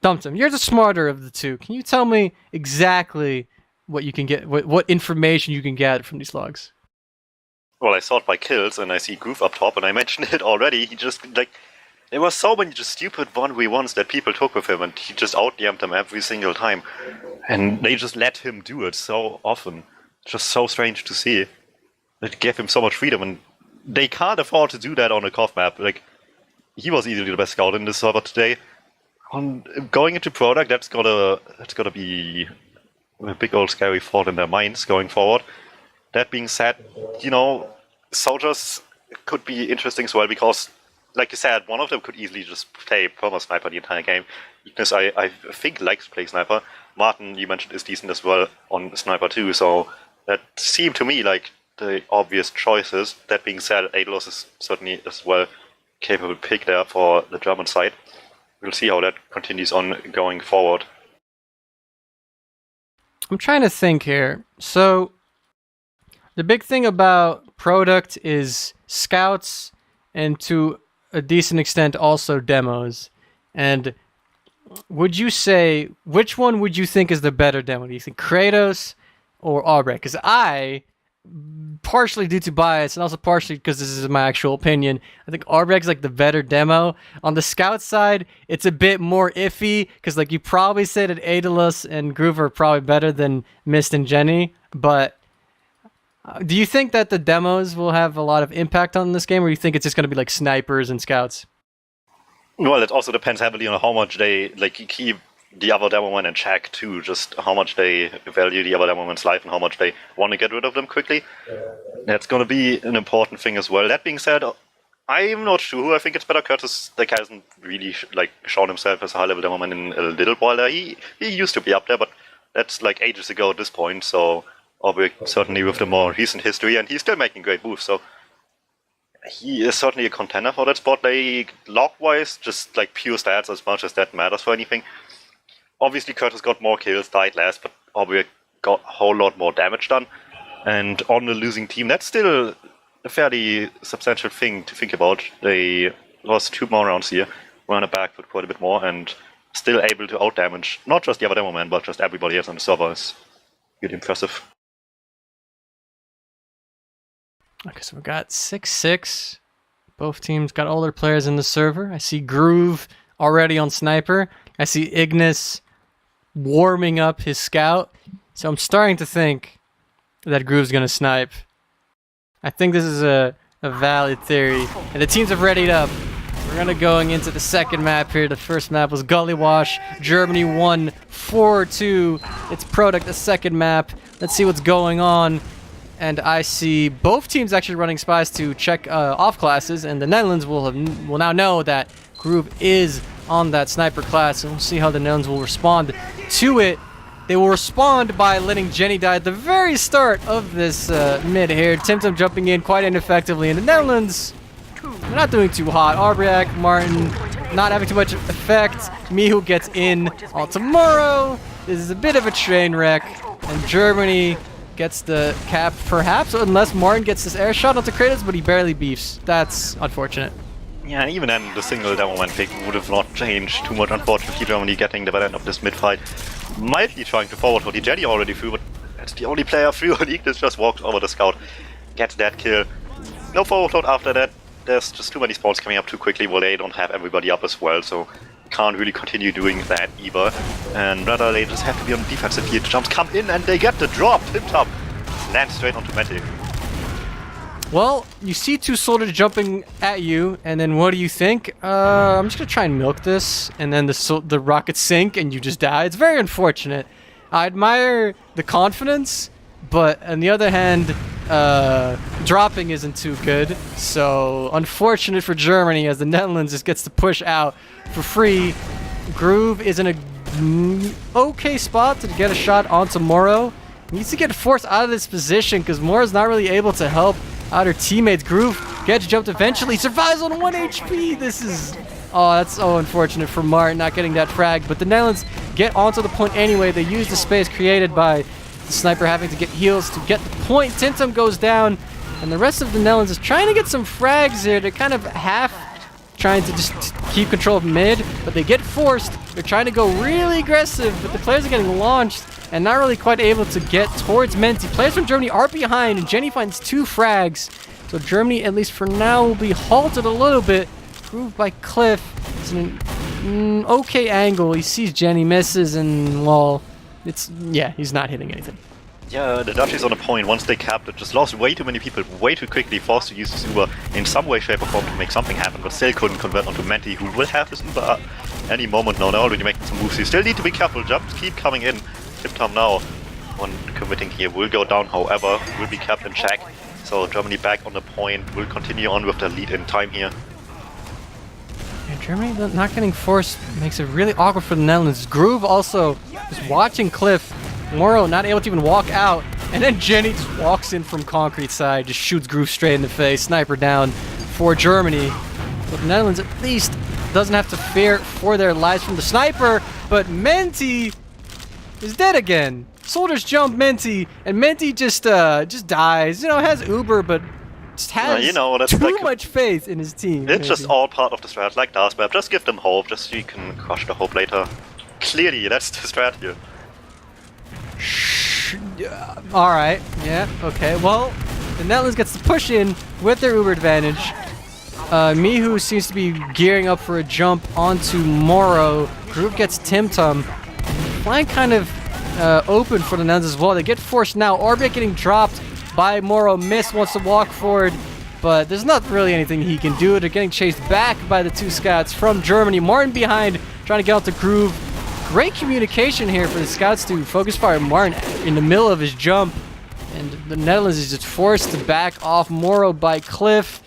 C: DuMmTm, you're the smarter of the two. Can you tell me exactly what you can get, what information you can gather from these logs?
B: Well, I sort by kills, and I see Groove up top, and I mentioned it already. He just, there were so many just stupid 1v1s that people took with him, and he just out-DM'd them every single time. And they just let him do it so often. Just so strange to see. It gave him so much freedom, and they can't afford to do that on a CoF map. He was easily the best scout in this server today. Going into Product, that's gotta be a big old scary thought in their minds going forward. That being said, soldiers could be interesting as well, because, like you said, one of them could easily just play Perma Sniper the entire game. Because I think likes to play Sniper. Martin, you mentioned, is decent as well on Sniper too, so that seemed to me like the obvious choices. That being said, Holos is certainly as well capable pick there for the German side. We'll see how that continues on going forward.
C: I'm trying to think here. So, the big thing about Product is scouts, and to a decent extent also demos. And would you say, which one would you think is the better demo? Do you think Kratos or Aubriac? Because I, partially due to bias and also partially because this is my actual opinion, I think Aubriac's like the better demo. On the scout side, it's a bit more iffy because, like, you probably say that Aeolus and Groove are probably better than Mist and Jenny, but do you think that the demos will have a lot of impact on this game, or do you think it's just going to be like snipers and scouts?
B: Well, it also depends heavily on how much they keep the other demoman in check too, just how much they value the other demoman's life and how much they want to get rid of them quickly. That's going to be an important thing as well. That being said, I'm not sure. I think it's better. Curtis hasn't really shown himself as a high-level demoman in a little while there. He used to be up there, but that's ages ago at this point, so Aubriac certainly with the more recent history, and he's still making great moves, so he is certainly a contender for that spot. Log-wise, just pure stats, as much as that matters for anything. Obviously, Curtis got more kills, died less, but Aubriac got a whole lot more damage done. And on the losing team, that's still a fairly substantial thing to think about. They lost 2 more rounds here, ran it back with quite a bit more, and still able to out-damage not just the other demoman, but just everybody else on the server is really impressive.
C: Okay, so we got 6-6. Both teams got all their players in the server. I see Groove already on Sniper. I see Ignis warming up his scout. So I'm starting to think that Groove's going to snipe. I think this is a valid theory. And the teams have readied up. We're gonna going into the second map here. The first map was Gully Wash. Germany won 4-2. It's Product, the second map. Let's see what's going on. And I see both teams actually running spies to check off classes, and the Netherlands will now know that Groove is on that sniper class, and we'll see how the Netherlands will respond to it. They will respond by letting Jenny die at the very start of this mid here. TyMTm jumping in quite ineffectively, and the Netherlands, they're not doing too hot. Arbriak, Martin, not having too much effect. Mihu gets in on tomorrow. This is a bit of a train wreck, and Germany gets the cap, perhaps, unless Martin gets this air shot onto Kratos, but he barely beefs. That's unfortunate.
B: Yeah, and even then, the single Demoman pick would have not changed too much, unfortunately. Germany getting the better end of this mid-fight. Might be trying to forward what the Jenny already threw, but that's the only player through, and Ignis just walks over the scout. Gets that kill. No forward load after that. There's just too many spawns coming up too quickly, while they don't have everybody up as well, so can't really continue doing that either. And rather, they just have to be on the defensive here. Jumps come in, and they get the drop. TyMTm lands straight onto Meti.
C: Well, you see two soldiers jumping at you, and then what do you think? I'm just gonna try and milk this, and then the rockets sink, and you just die. It's very unfortunate. I admire the confidence, but on the other hand, dropping isn't too good. So unfortunate for Germany, as the Netherlands just gets to push out for free. Groove is in a okay spot to get a shot onto Moro. He needs to get forced out of this position because Moro's not really able to help out her teammates. Groove gets jumped eventually, survives on 1 HP. This is, oh, that's so unfortunate for Martin not getting that frag. But the Netherlands get onto the point anyway. They use the space created by the sniper having to get heals to get the point. TyMTm goes down, and the rest of the Netherlands is trying to get some frags here. They're kind of half trying to just keep control of mid, but they get forced. They're trying to go really aggressive, but the players are getting launched and not really quite able to get towards Menti. Players from Germany are behind, and Jenny finds 2 frags. So Germany, at least for now, will be halted a little bit. Proved by Cliff. It's an okay angle. He sees Jenny, misses, and, well, he's not hitting anything.
B: Yeah, the Dutch is on a point. Once they capped it, just lost way too many people, way too quickly, forced to use this Uber in some way, shape, or form to make something happen, but still couldn't convert onto Menti, who will have this Uber any moment now. They're already making some moves. You still need to be careful. Jumps keep coming in. TyMTm now, on committing here, will go down, however, will be kept in check. So Germany back on the point, will continue on with the lead in time here.
C: Yeah, Germany not getting forced makes it really awkward for the Netherlands. Groove also just watching Cliff. Moro not able to even walk out, and then Jenny just walks in from concrete side, just shoots Groove straight in the face. Sniper down for Germany. But the Netherlands at least doesn't have to fear for their lives from the sniper, but Menti is dead again. Soldiers jump Menti, and Menti just dies. You know, has Uber, but just has too much faith in his team.
B: It's just all part of the strat, like last map. Just give them hope, just so you can crush the hope later. Clearly, that's the strat here.
C: Alright, yeah, okay. Well, the Netherlands gets to push in with their Uber advantage. Mihu seems to be gearing up for a jump onto Moro. Groove gets TyMTm. Flank kind of open for the Netherlands as well. They get forced now. Orbit getting dropped by Moro. Miss wants to walk forward, but there's not really anything he can do. They're getting chased back by the 2 scouts from Germany. Martin behind, trying to get out to Groove. Great communication here for the scouts to focus fire Martin in the middle of his jump. And the Netherlands is just forced to back off Moro by Cliff.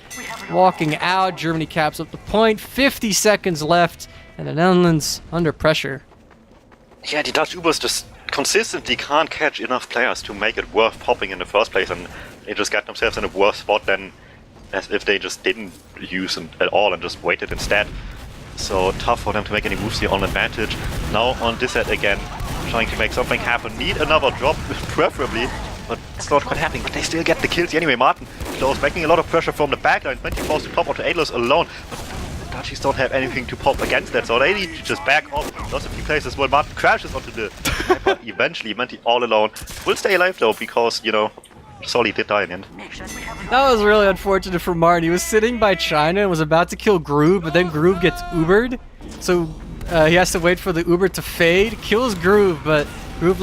C: Walking out, Germany caps up the point. 50 seconds left, and the Netherlands under pressure.
B: Yeah, the Dutch Ubers just consistently can't catch enough players to make it worth popping in the first place, and they just got themselves in a worse spot than as if they just didn't use them at all and just waited instead. So tough for them to make any moves here on advantage. Now on this set again, trying to make something happen. Need another drop, preferably, but it's not quite happening. But they still get the kills anyway. Martin close, making a lot of pressure from the backline. 20 forced to pop onto Holos alone. But the Dutchies don't have anything to pop against that, so they need to just back off. Lost a few places where Martin crashes onto the sniper. Eventually, Menti all alone. Will stay alive though, because, you know, Solly did die in the end.
C: That was really unfortunate for Martin. He was sitting by China and was about to kill Groove, but then Groove gets Ubered. So he has to wait for the Uber to fade. Kills Groove, but Groove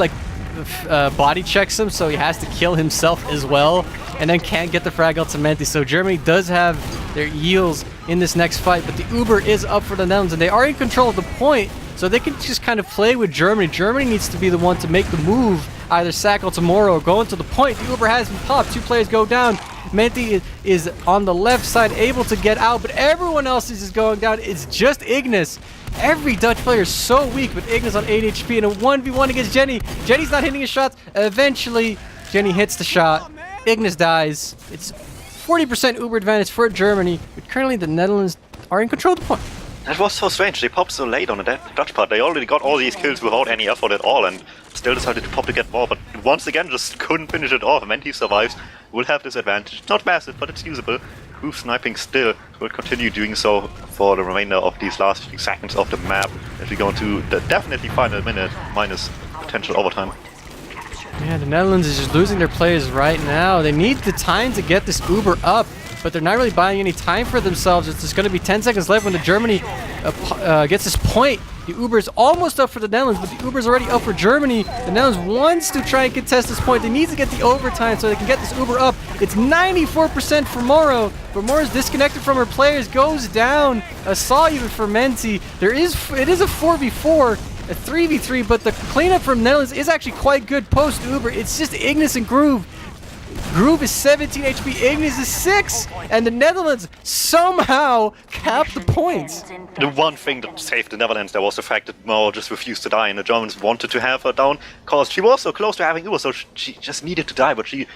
C: body checks him, so he has to kill himself as well. and then can't get the frag out to Menti. So Germany does have their eels in this next fight, but the Uber is up for the Netherlands, and they are in control of the point, so they can just kind of play with Germany. Germany needs to be the one to make the move, either sack out tomorrow or go into the point. The Uber has been popped. 2 players go down. Menti is on the left side, able to get out, but everyone else is just going down. It's just Ignis. Every Dutch player is so weak, but Ignis on 8 HP in a 1v1 against Jenny. Jenny's not hitting his shots. Eventually, Jenny hits the shot. Ignis dies. It's 40% Uber advantage for Germany, but currently the Netherlands are in control of the point.
B: That was so strange. They popped so late on the Dutch part. They already got all these kills without any effort at all, and still decided to pop to get more, but once again just couldn't finish it off. Menti survives, will have this advantage. Not massive, but it's usable. Groove sniping still will continue doing so for the remainder of these last few seconds of the map as we go into the definitely final minute minus potential overtime.
C: Yeah, the Netherlands is just losing their players right now. They need the time to get this Uber up, but they're not really buying any time for themselves. It's just going to be 10 seconds left when the Germany gets this point. The Uber is almost up for the Netherlands, but the Uber is already up for Germany. The Netherlands wants to try and contest this point. They need to get the overtime so they can get this Uber up. It's 94% for Moro, but Moro is disconnected from her players, goes down. A saw even for Menti. It is a 4v4. A 3v3, but the cleanup from Netherlands is actually quite good post-Uber. It's just Ignis and Groove. Groove is 17 HP, Ignis is 6, and the Netherlands somehow capped the points.
B: The one thing that saved the Netherlands there was the fact that Mao just refused to die, and the Germans wanted to have her down, because she was so close to having Uber, so she just needed to die, but she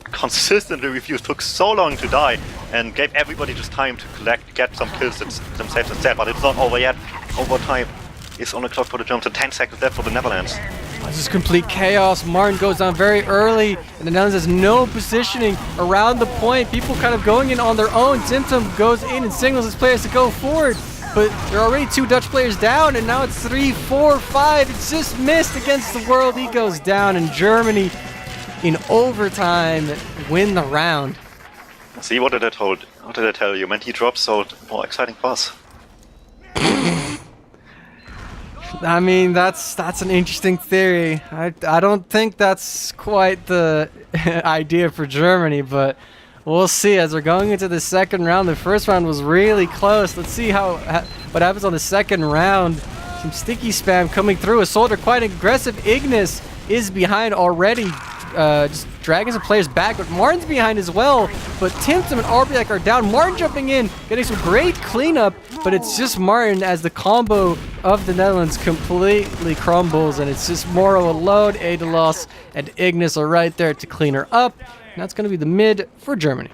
B: consistently refused, took so long to die, and gave everybody just time to get some kills themselves instead, but it's not over yet. Overtime is on the clock for the Germans, and 10 seconds left for the Netherlands.
C: This is complete chaos. Martin goes down very early, and the Netherlands has no positioning around the point. People kind of going in on their own. DuMmTm goes in and signals his players to go forward, but there are already 2 Dutch players down, and now it's 3, 4, 5. It's just missed against the world. He goes down, and Germany, in overtime, win the round.
B: See, what did I tell you? Menti drops, so more exciting for us.
C: I mean, that's an interesting theory. I don't think that's quite the idea for Germany, but we'll see as we're going into the second round. The first round was really close. Let's see what happens on the second round. Some sticky spam coming through. A soldier quite aggressive. Ignis is behind already, just dragging some players back, but Martin's behind as well. But DuMmTm and Arbiak are down. Martin jumping in, getting some great cleanup, but it's just Martin as the combo of the Netherlands completely crumbles, and it's just Moro alone, Adelos and Ignis are right there to clean her up. And that's going to be the mid for Germany.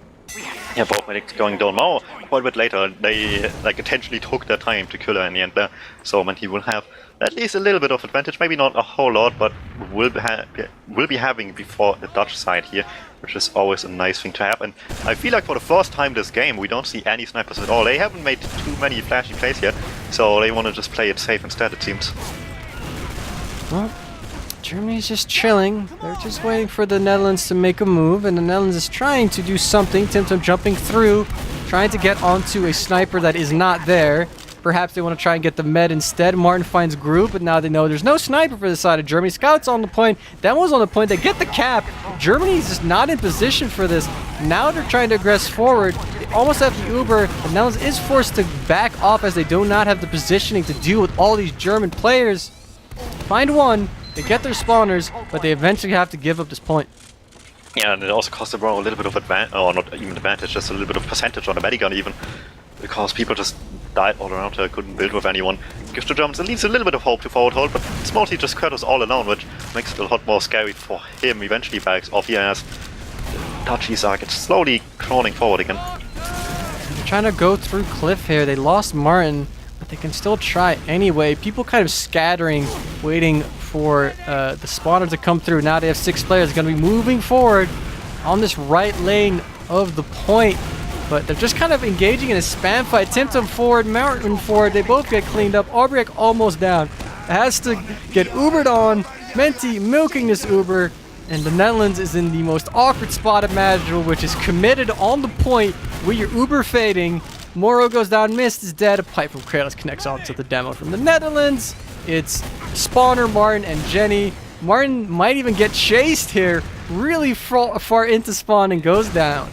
B: Yeah, both medics going down. Mao, quite a bit later, they intentionally took their time to kill her in the end there. So Menti will have at least a little bit of advantage, maybe not a whole lot, but will be having before the Dutch side here, which is always a nice thing to have. And I feel like for the first time this game, we don't see any snipers at all. They haven't made too many flashy plays yet, so they want to just play it safe instead, it seems.
C: Well, Germany's just chilling. They're just waiting for the Netherlands to make a move, and the Netherlands is trying to do something. DuMmTm jumping through, trying to get onto a sniper that is not there. Perhaps they want to try and get the med instead. Martin finds Groove, but now they know there's no sniper for the side of Germany. Scouts on the point. That was on the point. They get the cap. Germany is just not in position for this. Now they're trying to aggress forward. They almost have the Uber. The Netherlands is forced to back off as they do not have the positioning to deal with all these German players. Find one. They get their spawners, but they eventually have to give up this point.
B: Yeah, and it also cost them a little bit of advantage, or not even advantage, just a little bit of percentage on the medigun even. Because people just died all around her, couldn't build with anyone. Gives the Germans at least a little bit of hope to forward hold, but it's mostly just Kratos all alone, which makes it a lot more scary for him. Eventually backs off here as the Dutchies are slowly crawling forward again.
C: They're trying to go through Cliff here. They lost Martin, but they can still try anyway. People kind of scattering, waiting for the spawner to come through. Now they have 6 players going to be moving forward on this right lane of the point. But they're just kind of engaging in a spam fight. DuMmTm forward, Martin forward. They both get cleaned up. Arbiak almost down. Has to get Ubered on. Menti milking this Uber. And the Netherlands is in the most awkward spot imaginable, which is committed on the point with your Uber fading. Moro goes down, Mist is dead. A pipe from KritzKast connects onto the demo from the Netherlands. It's Spawner, Martin, and Jenny. Martin might even get chased here really far into spawn and goes down.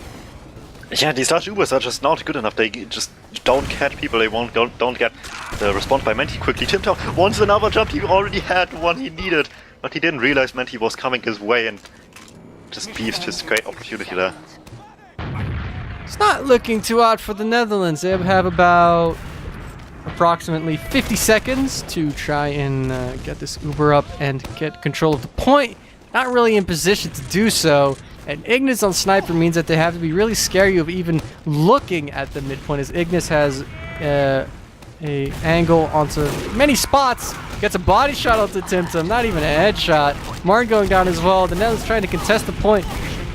B: Yeah, these Dutch Ubers are just not good enough. They just don't catch people. They don't get the response by Menti quickly. TimTom wants another jump. He already had the one he needed, but he didn't realize Menti was coming his way and just beefed his great opportunity there.
C: It's not looking too hot for the Netherlands. They have about approximately 50 seconds to try and get this Uber up and get control of the point. Not really in position to do so. And Ignis on Sniper means that they have to be really scary of even looking at the midpoint, as Ignis has a angle onto many spots. Gets a body shot onto TimTom, not even a headshot. Martin going down as well. The Netherlands trying to contest the point.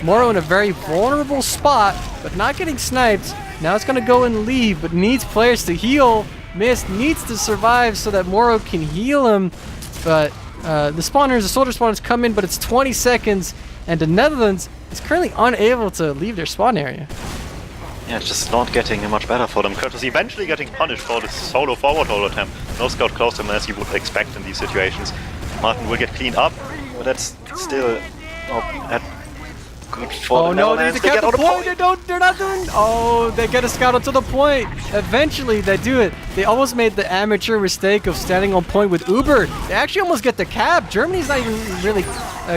C: Moro in a very vulnerable spot, but not getting sniped. Now it's going to go and leave, but needs players to heal. Mist needs to survive so that Moro can heal him. But the soldier spawners come in, but it's 20 seconds. And the Netherlands is currently unable to leave their spawn area.
B: Yeah, it's just not getting much better for them. Curtis eventually getting punished for this solo forward holo attempt. No scout close to him as you would expect in these situations. Martin will get cleaned up, but that's still not good for the Netherlands.
C: They get on the point. They're not doing. Oh, they get a scout onto the point. Eventually, they do it. They almost made the amateur mistake of standing on point with Uber. They actually almost get the cap. Germany's not even really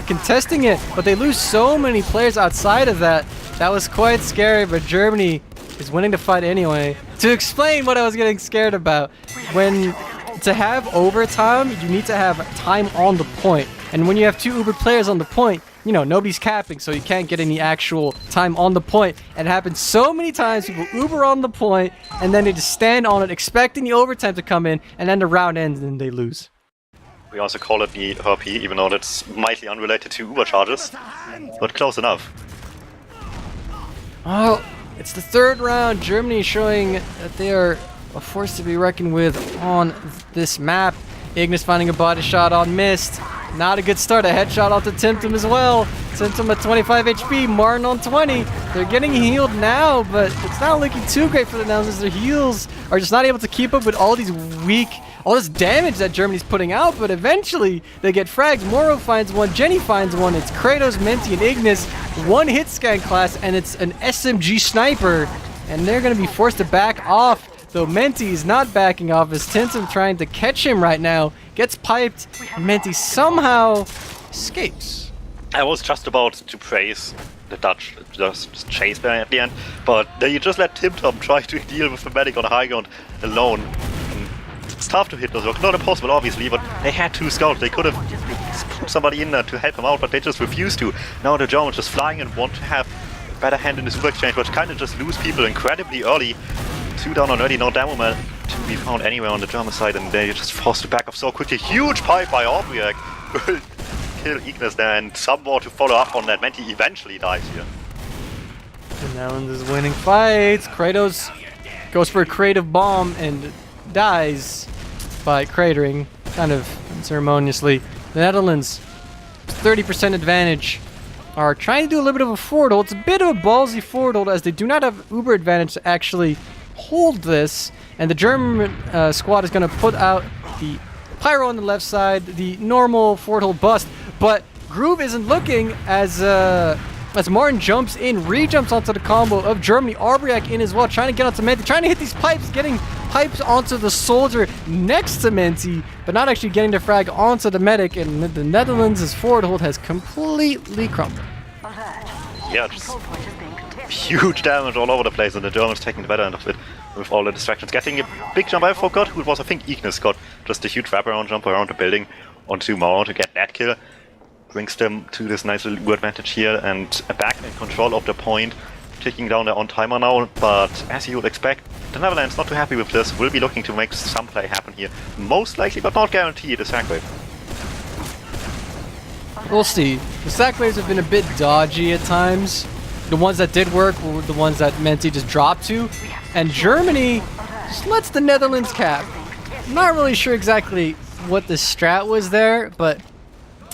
C: contesting it, but they lose so many players outside of that. That was quite scary, but Germany is winning the fight anyway. To explain what I was getting scared about, to have overtime, you need to have time on the point. And when you have two Uber players on the point, you know, nobody's capping, so you can't get any actual time on the point. And it happens so many times, people Uber on the point, and then they just stand on it, expecting the overtime to come in, and then the round ends, and they lose.
B: We also call it the HRP, even though that's mightily unrelated to Uber charges, but close enough.
C: Oh, it's the third round. Germany showing that they are a force to be reckoned with on this map. Ignis finding a body shot on Mist. Not a good start. A headshot onto TimTom as well. TimTom at 25 HP, Martin on 20. They're getting healed now, but it's not looking too great for the Netherlands. Their heals are just not able to keep up with all this damage that Germany's putting out, but eventually they get frags. Moro finds one, Jenny finds one. It's Kratos, Menti, and Ignis. One hit scan class, and it's an SMG sniper, and they're going to be forced to back off. Though Menti is not backing off as TimTom trying to catch him right now. Gets piped, and Menti somehow escapes.
B: I was just about to praise the Dutch just chase there at the end, but they just let TimTom try to deal with the medic on high ground alone. And it's tough to hit those rocks. Not impossible, obviously, but they had two scouts. They could have put somebody in there to help him out, but they just refused to. Now the Germans just flying and want to have a better hand in this super exchange, but kind of just lose people incredibly early. 2 down already, no demo man to be found anywhere on the German side, and they just forced to back off so quickly. Huge pipe by Aubriac will kill Ignis there, and some more to follow up on that. Menti eventually dies here.
C: The Netherlands is winning fights. Kratos goes for a creative bomb and dies by cratering, kind of unceremoniously. The Netherlands, 30% advantage, are trying to do a little bit of a forward hold. It's a bit of a ballsy forward hold as they do not have Uber advantage to actually hold this, and the German squad is going to put out the pyro on the left side, the normal forward hold bust, but Groove isn't looking as Martin jumps in, re-jumps onto the combo of Germany. Aubriac in as well, trying to get onto Menti, trying to hit these pipes, getting pipes onto the soldier next to Menti, but not actually getting the frag onto the medic, and the Netherlands' forward hold has completely crumbled.
B: Yeah, just huge damage all over the place, and the Germans taking the better end of it with all the distractions. Getting a big jump, I forgot who it was. I think Ignis got just a huge wraparound jump around the building onto Moro to get that kill. Brings them to this nice little advantage here and back in control of the point, taking down their own timer now. But as you would expect, the Netherlands not too happy with this, will be looking to make some play happen here. Most likely, but not guaranteed, a sack wave.
C: We'll see. The sack waves have been a bit dodgy at times. The ones that did work were the ones that Menti just dropped to. And Germany just lets the Netherlands cap. I'm not really sure exactly what the strat was there, but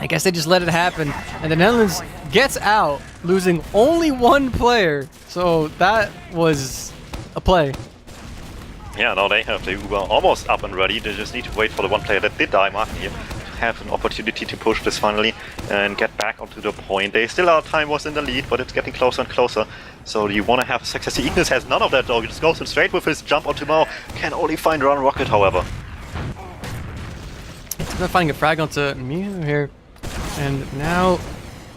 C: I guess they just let it happen. And the Netherlands gets out, losing only one player. So that was a play.
B: Yeah, now they have the Uber almost up and ready. They just need to wait for the one player that did die, Martin here, to have an opportunity to push this finally and get back onto the point. They still are time was in the lead, but it's getting closer and closer. So you want to have success. Ignis has none of that though. He just goes in straight with his jump onto Mao. Can only find Run Rocket, however.
C: They're finding a frag onto Mihu here. And now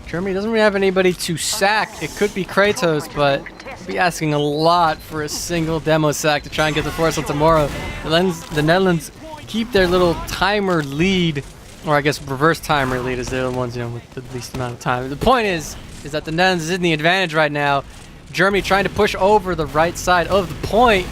C: Germany doesn't really have anybody to sack. It could be KritzKast, but we'll be asking a lot for a single demo sack to try and get the force on tomorrow. The Netherlands keep their little timer lead, or I guess reverse timer lead, as they're the ones, you know, with the least amount of time. The point is that the Netherlands is in the advantage right now. Germany trying to push over the right side of the point.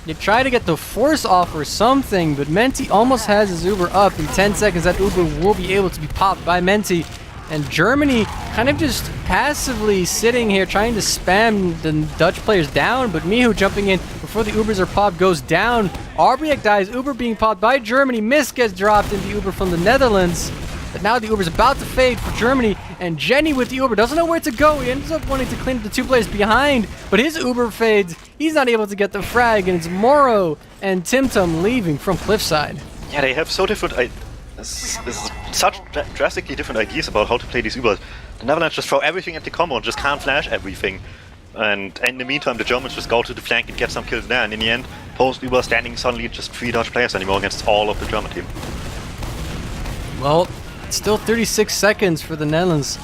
C: They try to get the force off or something, but Menti almost has his Uber up. In 10 seconds, that Uber will be able to be popped by Menti. And Germany kind of just passively sitting here trying to spam the Dutch players down, but Mihu jumping in before the Ubers are popped goes down. Arbriek dies, Uber being popped by Germany. Mist gets dropped in the Uber from the Netherlands. But now the Uber's about to fade for Germany, and Jenny with the Uber doesn't know where to go. He ends up wanting to clean up the two players behind, but his Uber fades. He's not able to get the frag, and it's Moro and DuMmTm leaving from Cliffside.
B: Yeah, they have so different... such drastically different ideas about how to play these Ubers. The Netherlands just throw everything at the combo and just can't flash everything. And in the meantime, the Germans just go to the flank and get some kills there. And in the end, post-Uber standing suddenly just 3 Dutch players anymore against all of the German team.
C: Well, it's still 36 seconds for the Netherlands.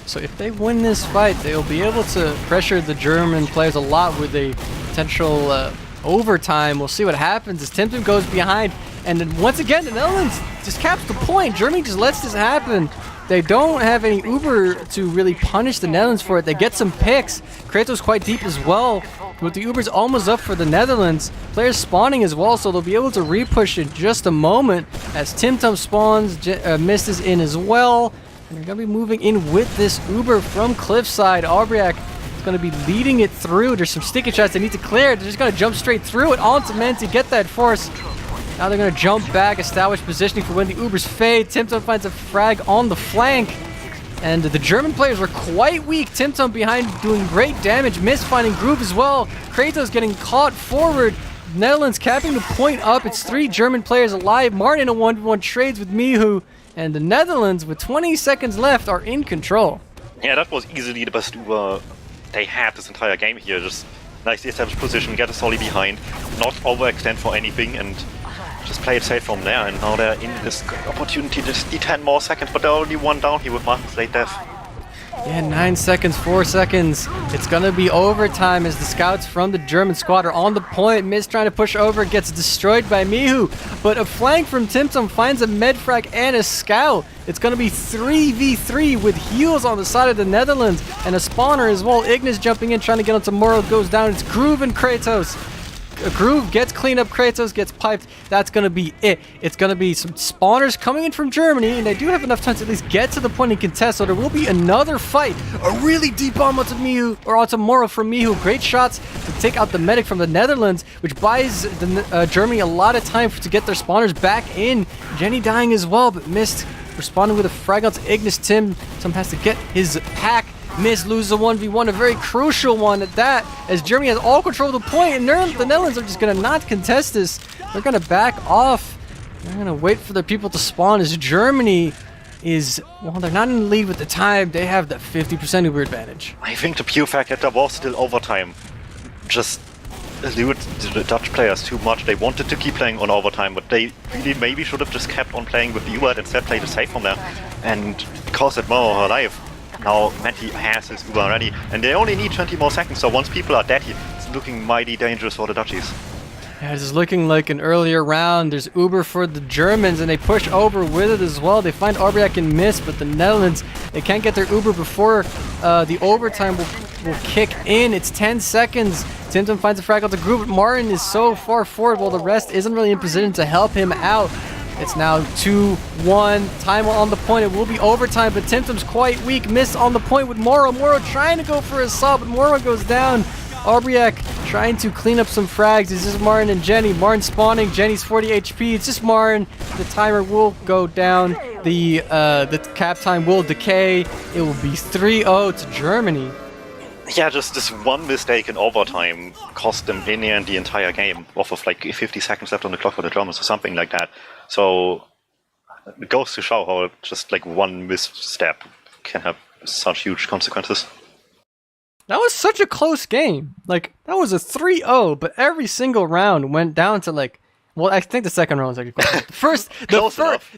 C: So if they win this fight, they'll be able to pressure the German players a lot with a potential overtime. We'll see what happens as DuMmTm goes behind. And then once again, the Netherlands just caps the point. Germany just lets this happen. They don't have any Uber to really punish the Netherlands for it. They get some picks. KritzKast quite deep as well. With the Uber's almost up for the Netherlands. Players spawning as well, so they'll be able to repush in just a moment. As DuMmTm spawns, Mist is in as well. And they're going to be moving in with this Uber from Cliffside. Arbriek is going to be leading it through. There's some sticky shots they need to clear. They're just going to jump straight through it onto Menti, get that force. Now they're going to jump back, establish positioning for when the Ubers fade. DuMmTm finds a frag on the flank. And the German players are quite weak. DuMmTm behind doing great damage. Mist finding groove as well. KritzKast getting caught forward. Netherlands capping the point up. It's 3 German players alive. Martin in a 1v1 trades with Mihu. And the Netherlands, with 20 seconds left, are in control.
B: Yeah, that was easily the best Uber they had this entire game here. Just nicely established position, get a solly behind, not overextend for anything, and just play it safe from there. And now they're in this opportunity. Just need 10 more seconds, but they're only 1 down here with Martin's late death.
C: Yeah, 9 seconds, 4 seconds. It's gonna be overtime as the scouts from the German squad are on the point. Mist trying to push over, gets destroyed by Mihu. But a flank from DuMmTm finds a medfrag and a scout. It's gonna be 3v3 with heals on the side of the Netherlands and a spawner as well. Ignis jumping in, trying to get onto Moro, goes down. It's Groove and KritzKast. Groove gets cleaned up, KritzKast gets piped. That's going to be it. It's going to be some spawners coming in from Germany, and they do have enough time to at least get to the point and contest, so there will be another fight. A really deep bomb onto Mihu, or onto Moro from Mihu. Great shots to take out the medic from the Netherlands, which buys the, Germany a lot of time to get their spawners back in. Jenny dying as well, but Mist responding with a frag onto Ignis. DuMmTm has to get his pack. Mist loses a 1v1, a very crucial one at that, as Germany has all control of the point, and the Netherlands are just going to not contest this. They're going to back off. They're going to wait for their people to spawn, as Germany is, well, they're not in the lead with the time. They have the 50% Uber advantage.
B: I think the pure fact that there was still overtime just allured the Dutch players too much. They wanted to keep playing on overtime, but they really maybe should have just kept on playing with the Uber and instead played it safe from there. And because it more her life, now Menti has his Uber ready, and they only need 20 more seconds, so once people are dead here, it's looking mighty dangerous for the Dutchies.
C: Yeah, this is looking like an earlier round. There's Uber for the Germans, and they push over with it as well. They find Arbriek and Mist, but the Netherlands, they can't get their Uber before the overtime will kick in. It's 10 seconds. DuMmTm finds a frag out the group, but Martin is so far forward while the rest isn't really in position to help him out. It's now 2-1. Time on the point. It will be overtime, but DuMmTm's quite weak. Mist on the point with Moro. Moro trying to go for a assault, but Moro goes down. Arbriek trying to clean up some frags. It's just Martin and Jenny. Martin spawning. Jenny's 40 HP. It's just Martin. The timer will go down. The cap time will decay. It will be 3-0 to Germany.
B: Yeah, just this one mistake in overtime cost them in the end the entire game, off of like 50 seconds left on the clock for the Germans or something like that. So it goes to show how just like one misstep can have such huge consequences.
C: That was such a close game. Like, that was a 3-0, but every single round went down to like, well, I think the second round was actually close.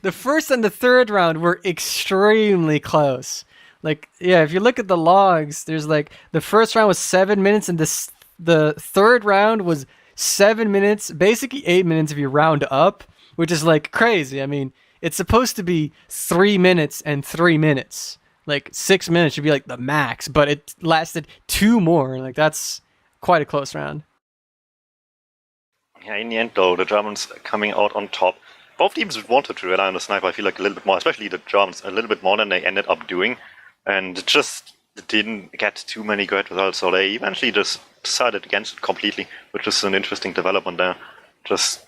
C: The first and the third round were extremely close. Like, yeah, if you look at the logs, there's like, the first round was 7 minutes, and the third round was 7 minutes, basically 8 minutes if you round up, which is like crazy. I mean, it's supposed to be 3 minutes and 3 minutes. Like 6 minutes should be like the max, but it lasted 2 more. Like, that's quite a close round.
B: Yeah, in the end though, the Germans coming out on top. Both teams wanted to rely on the sniper, I feel like a little bit more, especially the Germans, a little bit more than they ended up doing. And just didn't get too many great results, so they eventually just decided against it completely, which is an interesting development there. Just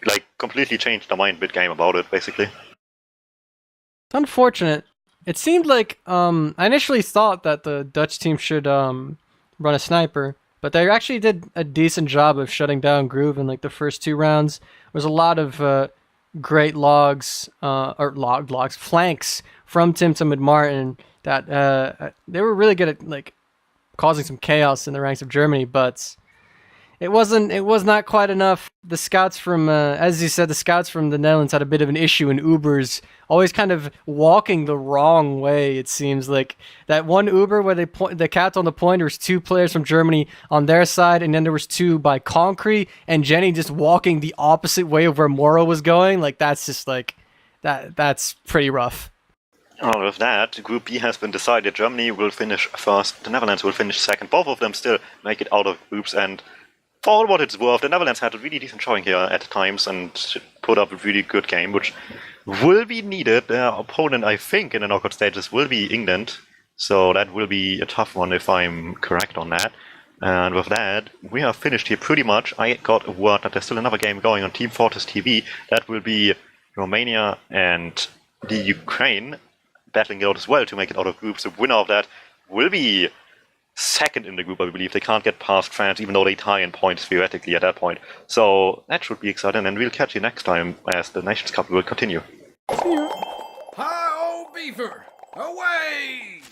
B: like completely changed their mind mid-game about it, basically.
C: It's unfortunate. It seemed like I initially thought that the Dutch team should run a sniper, but they actually did a decent job of shutting down Groove in like the first 2 rounds. There was a lot of great flanks from TuMTm and Martin that they were really good at like causing some chaos in the ranks of Germany, but it was not quite enough. The scouts from, as you said, the scouts from the Netherlands had a bit of an issue in Ubers, always kind of walking the wrong way. It seems like that one Uber where the cat on the point, there was 2 players from Germany on their side, and then there was 2 by Concrete, and Jenny just walking the opposite way of where Moro was going. Like, that's just like that's pretty rough.
B: Well, with that, Group B has been decided. Germany will finish first, the Netherlands will finish second. Both of them still make it out of groups, and for all what it's worth, the Netherlands had a really decent showing here at times and put up a really good game, which will be needed. Their opponent, I think, in the knockout stages will be England, so that will be a tough one if I'm correct on that. And with that, we are finished here pretty much. I got a word that there's still another game going on Team Fortress TV. That will be Romania and the Ukraine battling it out as well to make it out of groups. The winner of that will be second in the group, I believe. They can't get past France, even though they tie in points theoretically at that point. So that should be exciting, and we'll catch you next time as the Nations Cup will continue.
A: Hi, old beaver! Away!